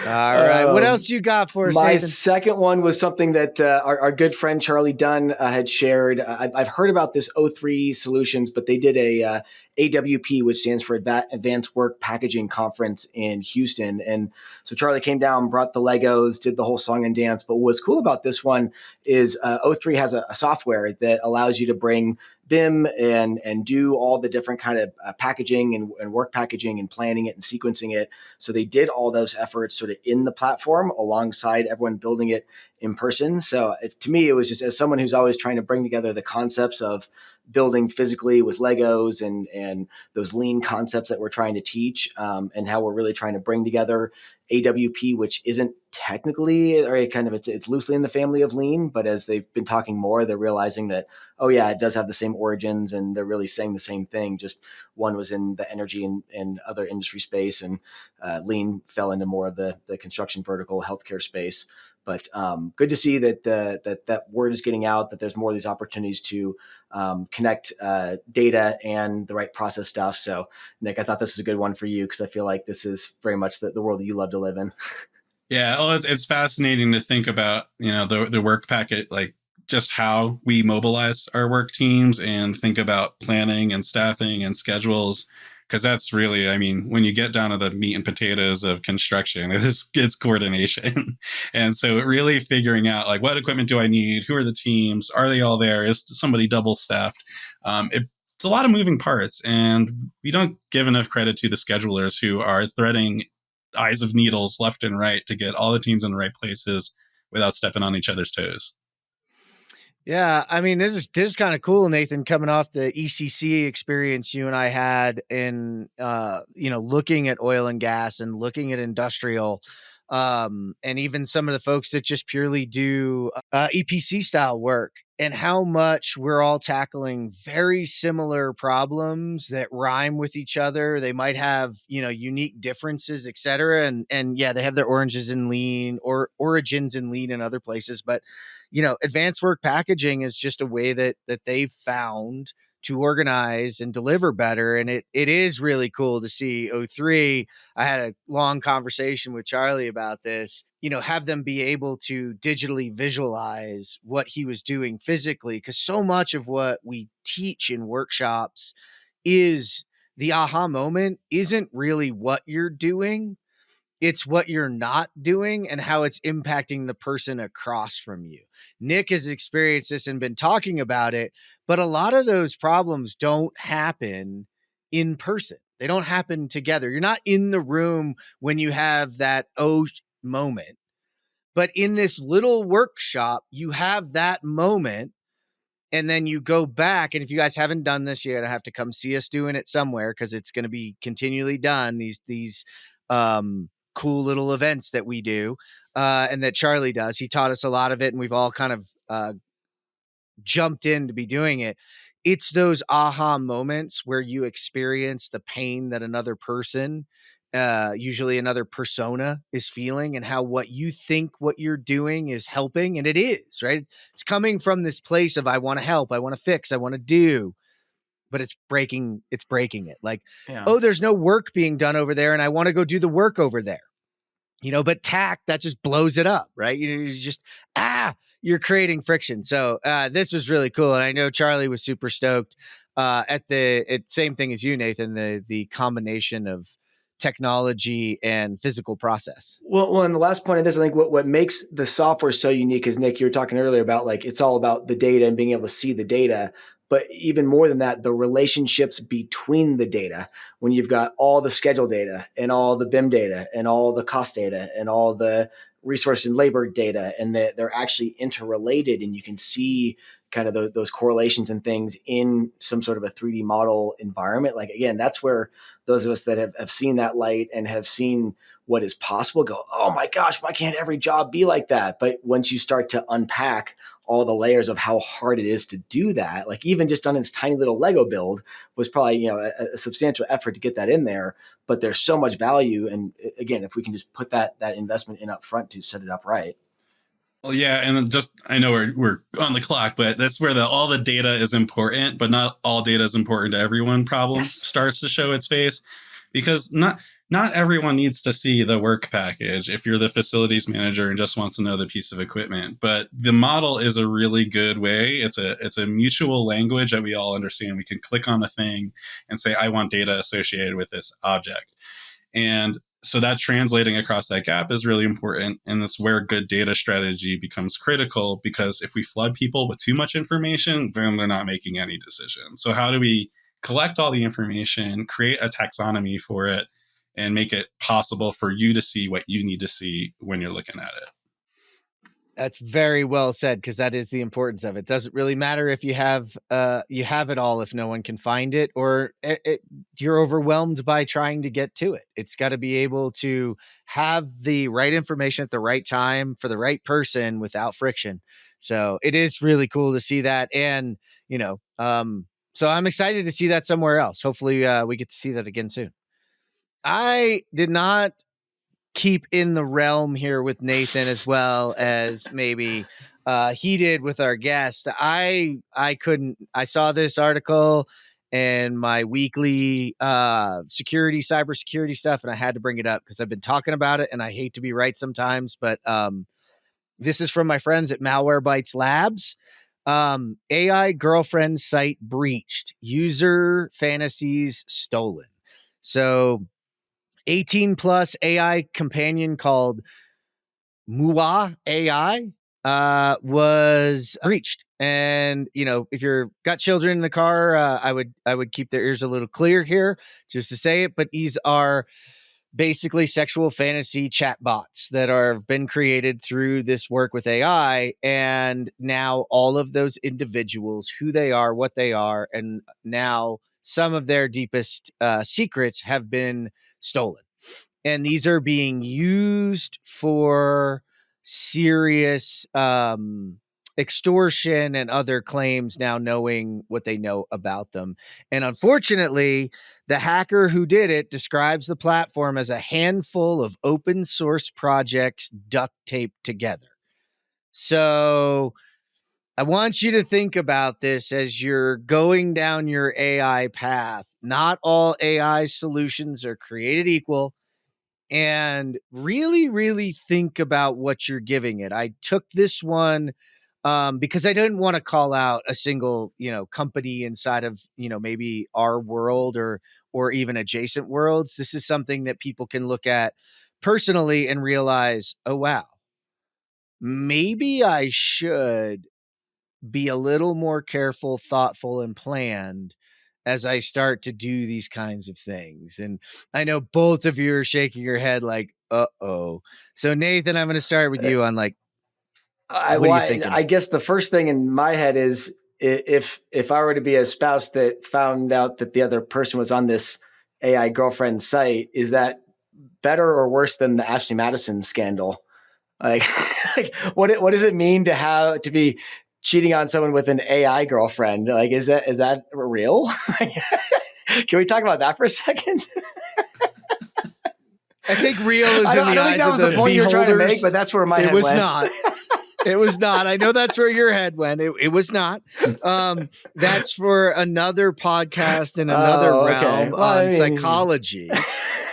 [SPEAKER 1] All right. What else you got for us,
[SPEAKER 2] My
[SPEAKER 1] Nathan?
[SPEAKER 2] second one was something that our good friend Charlie Dunn had shared. I've heard about this O3 Solutions, but they did a AWP, which stands for Advanced Work Packaging Conference in Houston. And so Charlie came down, brought the Legos, did the whole song and dance. But what's cool about this one is O3 has a software that allows you to bring BIM and do all the different kind of packaging and work packaging and planning it and sequencing it. So they did all those efforts sort of in the platform alongside everyone building it in person. So to me, it was just, as someone who's always trying to bring together the concepts of building physically with Legos and those lean concepts that we're trying to teach, and how we're really trying to bring together AWP, which isn't technically, or kind of, it's loosely in the family of lean, but as they've been talking more, they're realizing that, oh yeah, it does have the same origins and they're really saying the same thing. Just one was in the energy and other industry space, and lean fell into more of the construction vertical healthcare space. But good to see that that word is getting out, that there's more of these opportunities to connect data and the right process stuff. So, Nick, I thought this was a good one for you because I feel like this is very much the world that you love to live in.
[SPEAKER 3] Yeah, well, it's fascinating to think about, the work packet, like just how we mobilize our work teams and think about planning and staffing and schedules. Because that's really, when you get down to the meat and potatoes of construction, it's coordination. And so really figuring out, like, what equipment do I need? Who are the teams? Are they all there? Is somebody double staffed? It's a lot of moving parts. And we don't give enough credit to the schedulers who are threading eyes of needles left and right to get all the teams in the right places without stepping on each other's toes.
[SPEAKER 1] Yeah, this is kind of cool, Nathan, coming off the ECC experience you and I had in looking at oil and gas and looking at industrial, and even some of the folks that just purely do EPC style work, and how much we're all tackling very similar problems that rhyme with each other. They might have, unique differences, et cetera. And yeah, they have their oranges in lean or origins in lean in other places, but advanced work packaging is just a way that they've found to organize and deliver better. And it is really cool to see O3. I had a long conversation with Charlie about this, have them be able to digitally visualize what he was doing physically. Because so much of what we teach in workshops is the aha moment isn't really what you're doing. It's what you're not doing and how it's impacting the person across from you. Nick has experienced this and been talking about it, but a lot of those problems don't happen in person. They don't happen together. You're not in the room when you have that moment, but in this little workshop, you have that moment. And then you go back, and if you guys haven't done this, you're gonna have to come see us doing it somewhere because it's gonna be continually done. These cool little events that we do, and that Charlie does. He taught us a lot of it, and we've all kind of jumped in to be doing it. It's those aha moments where you experience the pain that another person, usually another persona, is feeling, and how what you think what you're doing is helping. And it is, right? It's coming from this place of, I want to help, I want to fix, I want to do, but it's breaking it. Like,
[SPEAKER 2] Yeah.
[SPEAKER 1] oh, there's no work being done over there, and I want to go do the work over there. But tact, that just blows it up, right? You just, you're creating friction. So this was really cool. And I know Charlie was super stoked at same thing as you, Nathan, the combination of technology and physical process.
[SPEAKER 2] Well, and the last point of this, I think what makes the software so unique is, Nick, you were talking earlier about, like, it's all about the data and being able to see the data. But even more than that, the relationships between the data, when you've got all the schedule data and all the BIM data and all the cost data and all the resource and labor data, and they're actually interrelated, and you can see kind of those correlations and things in some sort of a 3D model environment. Like, again, that's where those of us that have seen that light and have seen what is possible go, oh my gosh, why can't every job be like that? But once you start to unpack all the layers of how hard it is to do that, like even just on its tiny little Lego build was probably, a substantial effort to get that in there, but there's so much value. And again, if we can just put that investment in up front to set it up right.
[SPEAKER 3] Well, yeah, and just, I know we're on the clock, but that's where all the data is important, but not all data is important to everyone. Problem starts to show its face, because not everyone needs to see the work package if you're the facilities manager and just wants to know the piece of equipment. But the model is a really good way. It's a mutual language that we all understand. We can click on a thing and say, I want data associated with this object. And so that translating across that gap is really important. And that's where good data strategy becomes critical, because if we flood people with too much information, then they're not making any decisions. So how do we collect all the information, create a taxonomy for it, and make it possible for you to see what you need to see when you're looking at it?
[SPEAKER 1] That's very well said, because that is the importance of it. Doesn't really matter if you have it all if no one can find it, or you're overwhelmed by trying to get to it. It's got to be able to have the right information at the right time for the right person without friction. So it is really cool to see that, and so I'm excited to see that somewhere else. Hopefully, we get to see that again soon. I did not keep in the realm here with Nathan as well as maybe he did with our guest. I saw this article and my weekly cybersecurity stuff, and I had to bring it up because I've been talking about it, and I hate to be right sometimes, but this is from my friends at Malwarebytes Labs. AI girlfriend site breached, user fantasies stolen. So 18 plus AI companion called Mua AI was breached. And if you're got children in the car, I would keep their ears a little clear here just to say it. But these are basically sexual fantasy chatbots that have been created through this work with AI. And now all of those individuals, who they are, what they are, and now some of their deepest secrets have been stolen. And these are being used for serious extortion and other claims, now knowing what they know about them. And unfortunately, the hacker who did it describes the platform as a handful of open source projects duct taped together. So I want you to think about this as you're going down your AI path. Not all AI solutions are created equal. And really, really think about what you're giving it. I took this one because I didn't want to call out a single, company inside of, maybe our world or even adjacent worlds. This is something that people can look at personally and realize, oh, wow, maybe I should be a little more careful, thoughtful, and planned as I start to do these kinds of things. And I know both of you are shaking your head like, uh-oh. So Nathan, I'm going to start with you on what are you thinking?
[SPEAKER 2] I guess the first thing in my head is, if I were to be a spouse that found out that the other person was on this AI girlfriend site, is that better or worse than the Ashley Madison scandal? Like, what does it mean to be cheating on someone with an AI girlfriend. Like, is that real? Can we talk about that for a second?
[SPEAKER 1] I think real is in the
[SPEAKER 2] I don't think
[SPEAKER 1] eyes
[SPEAKER 2] that
[SPEAKER 1] of
[SPEAKER 2] was
[SPEAKER 1] the
[SPEAKER 2] the point you were trying to make,
[SPEAKER 1] beholders.
[SPEAKER 2] but that's where my
[SPEAKER 1] It
[SPEAKER 2] head
[SPEAKER 1] was
[SPEAKER 2] went.
[SPEAKER 1] not. It was not. I know that's where your head went. It was not. That's for another podcast in another realm
[SPEAKER 2] Well,
[SPEAKER 1] on psychology.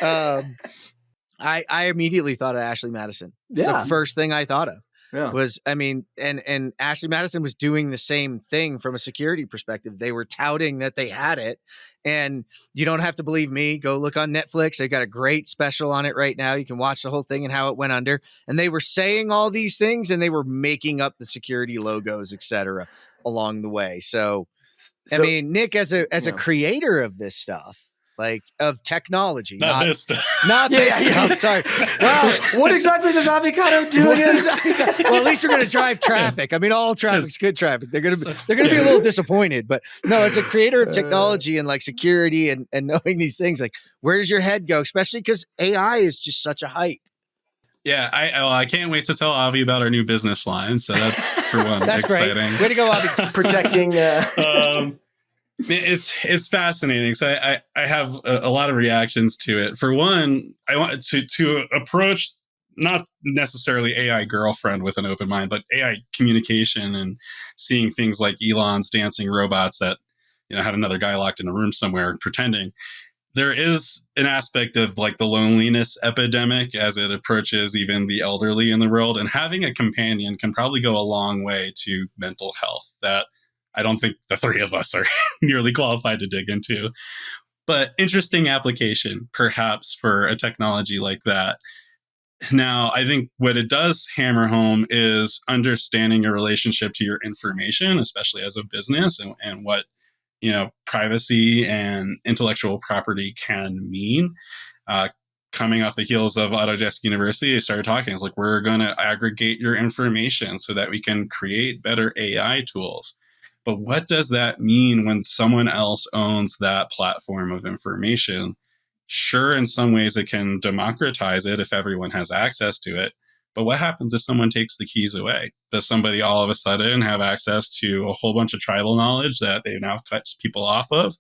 [SPEAKER 1] I immediately thought of Ashley Madison. It's the first thing I thought of.
[SPEAKER 2] Yeah.
[SPEAKER 1] Was, I mean, and Ashley Madison was doing the same thing from a security perspective. They were touting that they had it. And you don't have to believe me. Go look on Netflix. They've got a great special on it right now. You can watch the whole thing and how it went under. And they were saying all these things and they were making up the security logos, et cetera, along the way. So I mean, Nick, as a creator of this stuff, like of technology,
[SPEAKER 3] not this stuff.
[SPEAKER 1] Not this stuff. Sorry.
[SPEAKER 2] Well, what exactly does Avicado do again?
[SPEAKER 1] Well, at least they're going to drive traffic. I mean, all traffic's good traffic. They're going to be a little disappointed, but no, as a creator of technology and like security and knowing these things, like where does your head go? Especially because AI is just such a hype.
[SPEAKER 3] Yeah, I can't wait to tell Avi about our new business line. So that's for one.
[SPEAKER 1] That's
[SPEAKER 3] exciting.
[SPEAKER 1] Great. Way to go, Avi.
[SPEAKER 2] Protecting.
[SPEAKER 3] It's fascinating. So I have a lot of reactions to it. For one, I want to approach not necessarily AI girlfriend with an open mind, but AI communication and seeing things like Elon's dancing robots that had another guy locked in a room somewhere pretending. There is an aspect of like the loneliness epidemic as it approaches even the elderly in the world, and having a companion can probably go a long way to mental health that I don't think the three of us are nearly qualified to dig into. But interesting application, perhaps, for a technology like that. Now, I think what it does hammer home is understanding your relationship to your information, especially as a business, and what privacy and intellectual property can mean. Coming off the heels of Autodesk University, I started talking. It's like, we're going to aggregate your information so that we can create better AI tools. But what does that mean when someone else owns that platform of information? Sure, in some ways it can democratize it if everyone has access to it. But what happens if someone takes the keys away? Does somebody all of a sudden have access to a whole bunch of tribal knowledge that they've now cut people off of?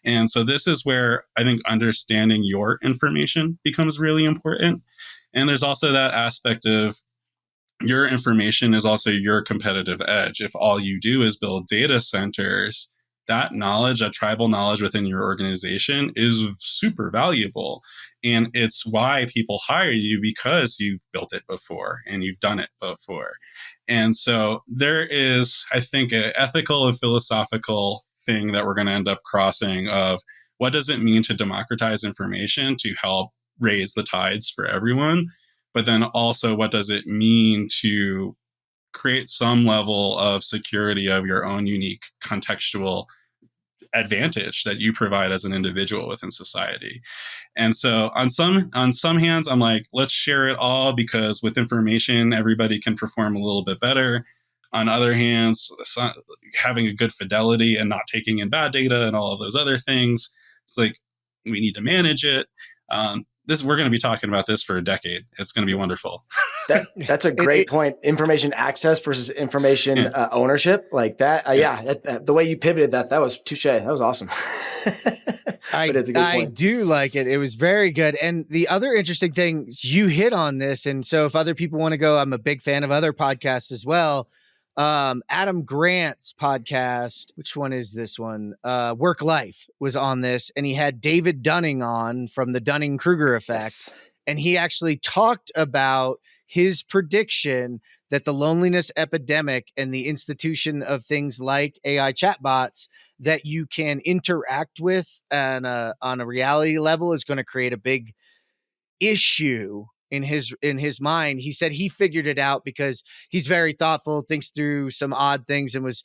[SPEAKER 3] And so this is where I think understanding your information becomes really important. And there's also that aspect of your information is also your competitive edge. If all you do is build data centers, that knowledge, that tribal knowledge within your organization is super valuable. And it's why people hire you, because you've built it before and you've done it before. And so there is, I think, an ethical and philosophical thing that we're going to end up crossing of what does it mean to democratize information to help raise the tides for everyone? But then also, what does it mean to create some level of security of your own unique contextual advantage that you provide as an individual within society? And so on some hands, I'm like, let's share it all, because with information, everybody can perform a little bit better. On other hands, having a good fidelity and not taking in bad data and all of those other things, it's like we need to manage it. We're going to be talking about this for a decade. It's going to be wonderful.
[SPEAKER 2] That's a great point. Information access versus information ownership, like that. The way you pivoted that was touche. That was awesome. But it's a good point.
[SPEAKER 1] I do like it. It was very good. And the other interesting thing, you hit on this. And so if other people want to go, I'm a big fan of other podcasts as well. Adam Grant's podcast, which one is this one? Work Life was on this, and he had David Dunning on from the Dunning-Kruger effect. Yes. And he actually talked about his prediction that the loneliness epidemic and the institution of things like AI chatbots that you can interact with on a reality level is going to create a big issue in his mind. He said he figured it out because he's very thoughtful, thinks through some odd things, and was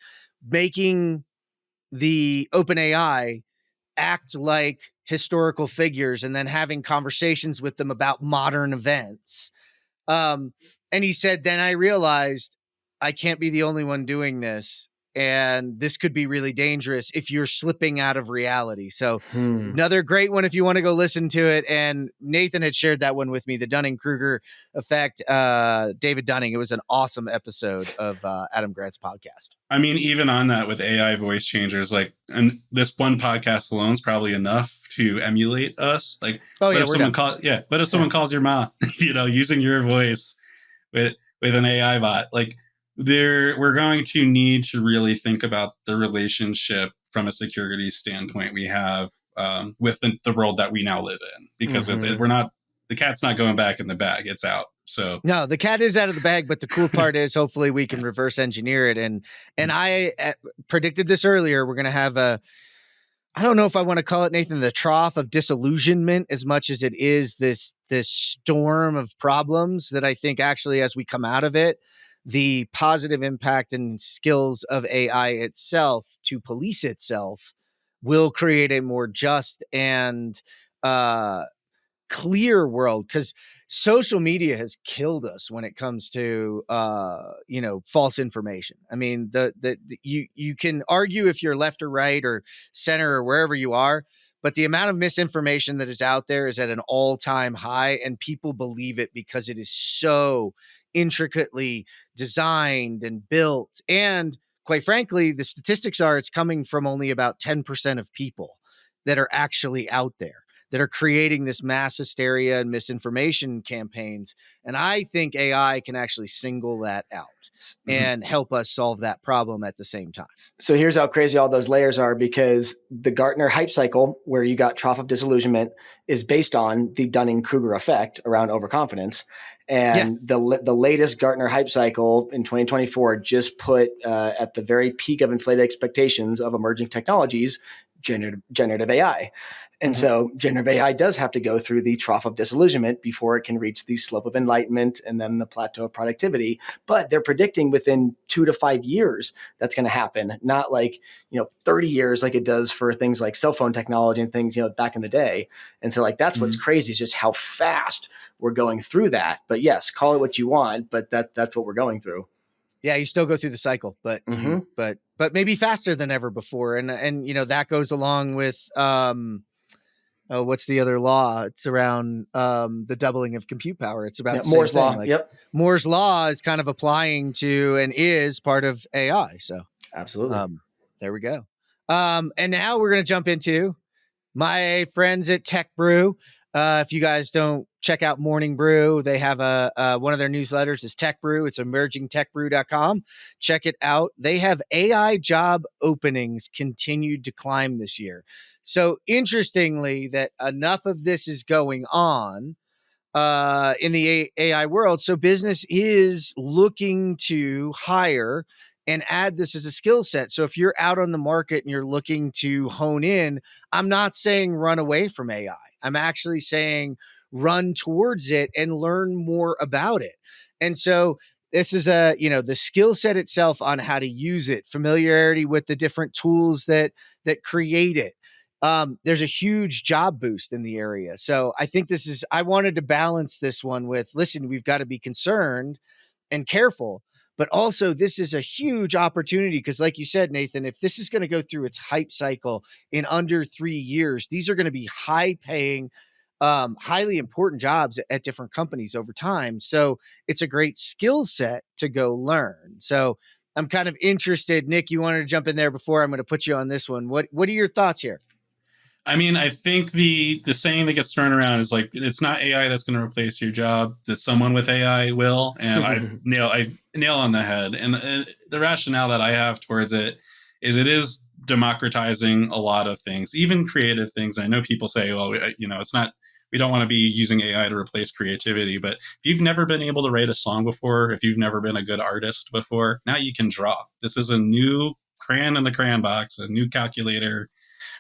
[SPEAKER 1] making the OpenAI act like historical figures and then having conversations with them about modern events. And he said, then I realized I can't be the only one doing this. and this could be really dangerous if you're slipping out of reality. So
[SPEAKER 2] Hmm.
[SPEAKER 1] another great one if you want to go listen to it. And Nathan had shared that one with me, the Dunning-Kruger effect, David Dunning. It was an awesome episode of Adam Grant's podcast.
[SPEAKER 3] I mean, even on that with AI voice changers, like, and this one podcast alone is probably enough to emulate us. Like,
[SPEAKER 1] Oh
[SPEAKER 3] what
[SPEAKER 1] yeah,
[SPEAKER 3] if
[SPEAKER 1] we're
[SPEAKER 3] someone
[SPEAKER 1] done.
[SPEAKER 3] what if someone calls your mom, using your voice with an AI bot? Like, we're going to need to really think about the relationship from a security standpoint we have with the world that we now live in, because we're not, the cat's not going back in the bag, it's out. So
[SPEAKER 1] no, the cat is out of the bag, but the cool part is hopefully we can reverse engineer it. And I predicted this earlier. We're going to have I don't know if I want to call it, Nathan, the trough of disillusionment as much as it is this storm of problems that I think actually, as we come out of it, the positive impact and skills of AI itself to police itself will create a more just and clear world, because social media has killed us when it comes to false information. I mean, the you can argue if you're left or right or center or wherever you are, but the amount of misinformation that is out there is at an all-time high, and people believe it because it is so intricately designed and built. And quite frankly, the statistics are it's coming from only about 10% of people that are actually out there, that are creating this mass hysteria and misinformation campaigns. And I think AI can actually single that out and help us solve that problem at the same time.
[SPEAKER 2] So here's how crazy all those layers are, because the Gartner hype cycle, where you got trough of disillusionment, is based on the Dunning-Kruger effect around overconfidence. And
[SPEAKER 1] Yes.
[SPEAKER 2] the latest Gartner hype cycle in 2024 just put at the very peak of inflated expectations of emerging technologies, generative AI. And so generative AI does have to go through the trough of disillusionment before it can reach the slope of enlightenment and then the plateau of productivity. But they're predicting within 2 to 5 years that's going to happen, not like 30 years like it does for things like cell phone technology and things back in the day. And so that's what's crazy, is just how fast we're going through that. But yes, call it what you want, but that's what we're going through.
[SPEAKER 1] Yeah, you still go through the cycle, but but maybe faster than ever before. And that goes along with what's the other law? It's around the doubling of compute power. It's about the
[SPEAKER 2] Moore's
[SPEAKER 1] same
[SPEAKER 2] law.
[SPEAKER 1] thing. Like,
[SPEAKER 2] Yep.
[SPEAKER 1] Moore's law is kind of applying to and is part of AI. So
[SPEAKER 2] absolutely.
[SPEAKER 1] There we go. And now we're going to jump into my friends at Tech Brew. If you guys don't check out Morning Brew, they have one of their newsletters is Tech Brew. It's emergingtechbrew.com. Check it out. They have AI job openings continued to climb this year. So interestingly, that enough of this is going on in the AI world. So business is looking to hire and add this as a skill set. So if you're out on the market and you're looking to hone in, I'm not saying run away from AI. I'm actually saying run towards it and learn more about it. And so this is the skill set itself on how to use it, familiarity with the different tools that create it. There's a huge job boost in the area. So I think I wanted to balance this one with, listen, we've got to be concerned and careful, but also this is a huge opportunity, because like you said, Nathan, if this is going to go through its hype cycle in under 3 years, these are going to be high paying, highly important jobs at different companies over time. So it's a great skill set to go learn. So I'm kind of interested. Nick, you wanted to jump in there before I'm going to put you on this one. What are your thoughts here?
[SPEAKER 3] I mean, I think the saying that gets thrown around is like, it's not AI that's going to replace your job, that someone with AI will. And I nail on the head. And the rationale that I have towards it is democratizing a lot of things, even creative things. I know people say, well, it's not, we don't want to be using AI to replace creativity. But if you've never been able to write a song before, if you've never been a good artist before, now you can draw. This is a new crayon in the crayon box, a new calculator,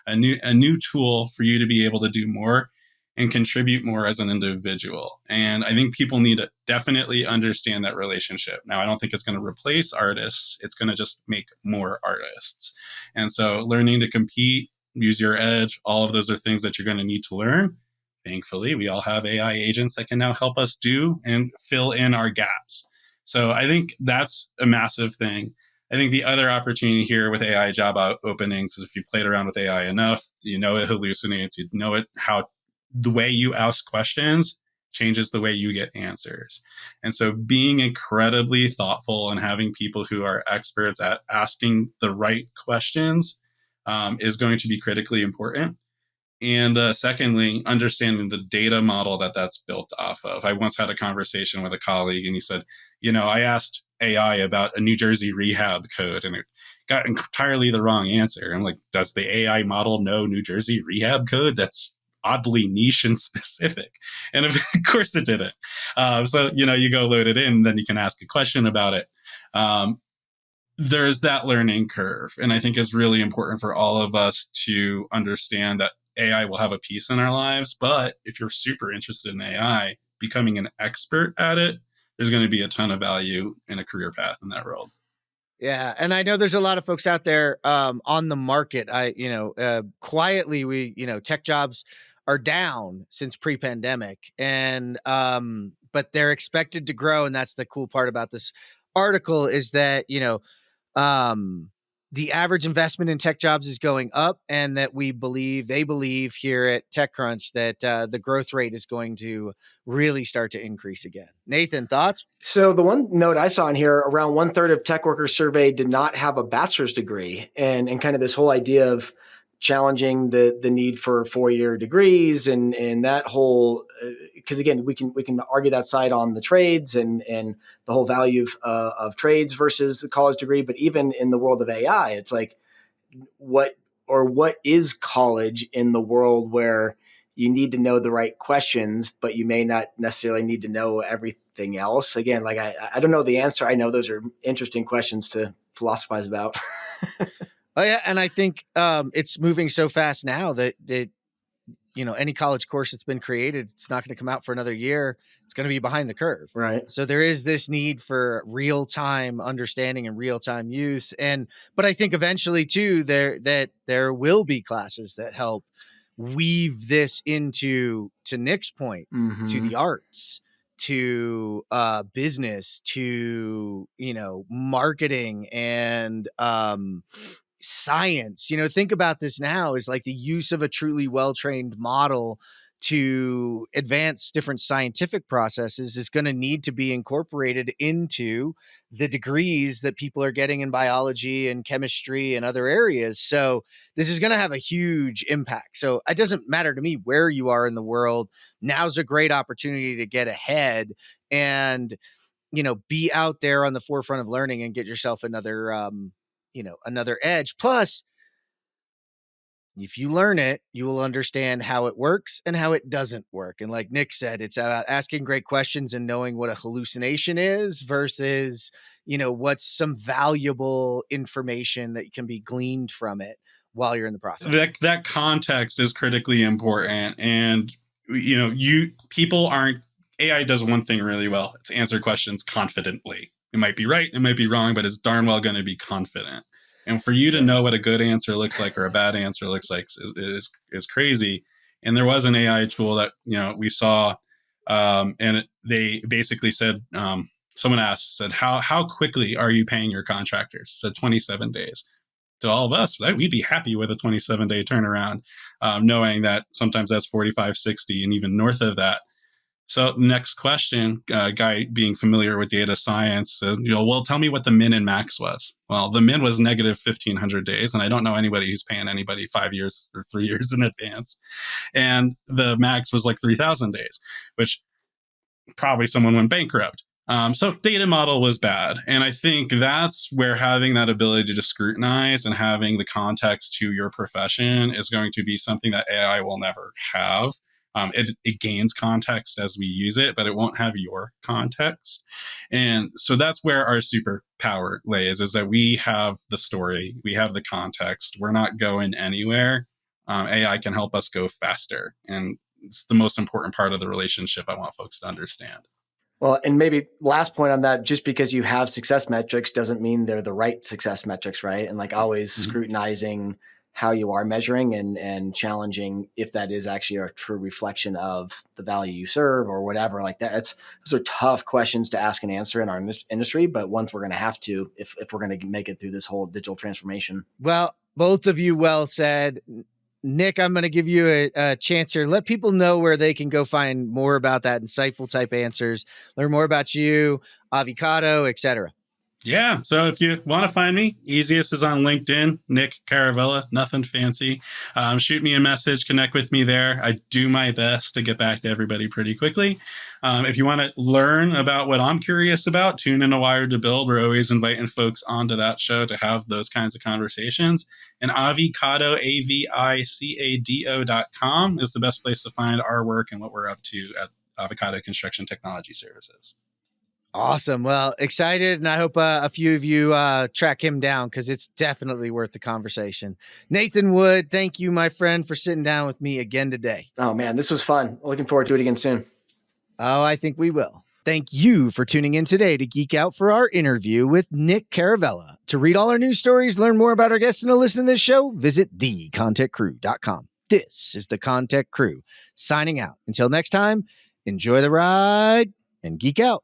[SPEAKER 3] a new tool for you to be able to do more and contribute more as an individual. And I think people need to definitely understand that relationship. Now, I don't think it's going to replace artists. It's going to just make more artists. And so learning to compete, use your edge, all of those are things that you're going to need to learn. Thankfully, we all have AI agents that can now help us do and fill in our gaps. So I think that's a massive thing. I think the other opportunity here with AI job openings is if you've played around with AI enough, you know it hallucinates, you know it how the way you ask questions changes the way you get answers. And so being incredibly thoughtful and having people who are experts at asking the right questions is going to be critically important. And secondly, understanding the data model that that's built off of. I once had a conversation with a colleague and he said, I asked AI about a New Jersey rehab code and it got entirely the wrong answer. I'm like, does the AI model know New Jersey rehab code? That's oddly niche and specific. And of course it didn't. So, you go load it in, then you can ask a question about it. There's that learning curve. And I think it's really important for all of us to understand that AI will have a piece in our lives. But if you're super interested in AI, becoming an expert at it, there's going to be a ton of value in a career path in that world.
[SPEAKER 1] Yeah, and I know there's a lot of folks out there on the market. Quietly, tech jobs are down since pre-pandemic, and but they're expected to grow, and that's the cool part about this article is that the average investment in tech jobs is going up, and that they believe here at TechCrunch that the growth rate is going to really start to increase again. Nathan, thoughts?
[SPEAKER 2] So the one note I saw in here, around 1/3 of tech workers surveyed did not have a bachelor's degree, and kind of this whole idea of challenging the need for 4-year degrees and that whole, because again we can argue that side on the trades and the whole value of trades versus the college degree, but even in the world of AI, it's like what is college in the world where you need to know the right questions, but you may not necessarily need to know everything else. Again, like I don't know the answer. I know those are interesting questions to philosophize about.
[SPEAKER 1] Oh yeah, and I think it's moving so fast now that any college course that's been created, it's not going to come out for another year. It's going to be behind the curve.
[SPEAKER 2] Right.
[SPEAKER 1] So there is this need for real-time understanding and real-time use. But I think eventually too, there will be classes that help weave this into, to Nick's point, to the arts, to business, to marketing and science. Think about this now is like the use of a truly well-trained model to advance different scientific processes is going to need to be incorporated into the degrees that people are getting in biology and chemistry and other areas. So this is going to have a huge impact. So it doesn't matter to me where you are in the world. Now's a great opportunity to get ahead and be out there on the forefront of learning and get yourself another another edge. Plus, if you learn it, you will understand how it works and how it doesn't work. And like Nick said, it's about asking great questions and knowing what a hallucination is versus, what's some valuable information that can be gleaned from it while you're in the process.
[SPEAKER 3] That context is critically important. And, AI does one thing really well. It's answer questions confidently. It might be right, it might be wrong, but it's darn well going to be confident. And for you to know what a good answer looks like or a bad answer looks like is crazy. And there was an AI tool that we saw, and they basically said, someone said, how quickly are you paying your contractors? So 27 days. To all of us, we'd be happy with a 27-day turnaround, knowing that sometimes that's 45, 60, and even north of that. So next question, guy being familiar with data science says, well, tell me what the min and max was. Well, the min was negative 1,500 days, and I don't know anybody who's paying anybody 5 years or 3 years in advance. And the max was like 3,000 days, which probably someone went bankrupt. So data model was bad. And I think that's where having that ability to scrutinize and having the context to your profession is going to be something that AI will never have. It gains context as we use it, but it won't have your context. And so that's where our superpower lays, is that we have the story, we have the context, we're not going anywhere. AI can help us go faster. And it's the most important part of the relationship I want folks to understand.
[SPEAKER 2] Well, and maybe last point on that, just because you have success metrics doesn't mean they're the right success metrics, right? And like always scrutinizing how you are measuring and challenging if that is actually a true reflection of the value you serve or whatever like that. Those are tough questions to ask and answer in our industry, but ones we're going to have to if we're going to make it through this whole digital transformation.
[SPEAKER 1] Well, both of you well said. Nick, I'm going to give you a chance here. Let people know where they can go find more about that insightful type answers, learn more about you, Avicado, etc.
[SPEAKER 3] Yeah. So if you want to find me, easiest is on LinkedIn, Nick Caravella, nothing fancy. Shoot me a message, connect with me there. I do my best to get back to everybody pretty quickly. If you want to learn about what I'm curious about, tune in to Wired to Build. We're always inviting folks onto that show to have those kinds of conversations. And Avicado, avicado.com is the best place to find our work and what we're up to at Avicado Construction Technology Services.
[SPEAKER 1] Awesome. Well, excited. And I hope a few of you track him down because it's definitely worth the conversation. Nathan Wood, thank you, my friend, for sitting down with me again today.
[SPEAKER 2] Oh, man, this was fun. Looking forward to it again soon.
[SPEAKER 1] Oh, I think we will. Thank you for tuning in today to geek out for our interview with Nick Caravella. To read all our news stories, learn more about our guests, and to listen to this show, visit thecontechcrew.com. This is the ConTech Crew signing out. Until next time, enjoy the ride and geek out.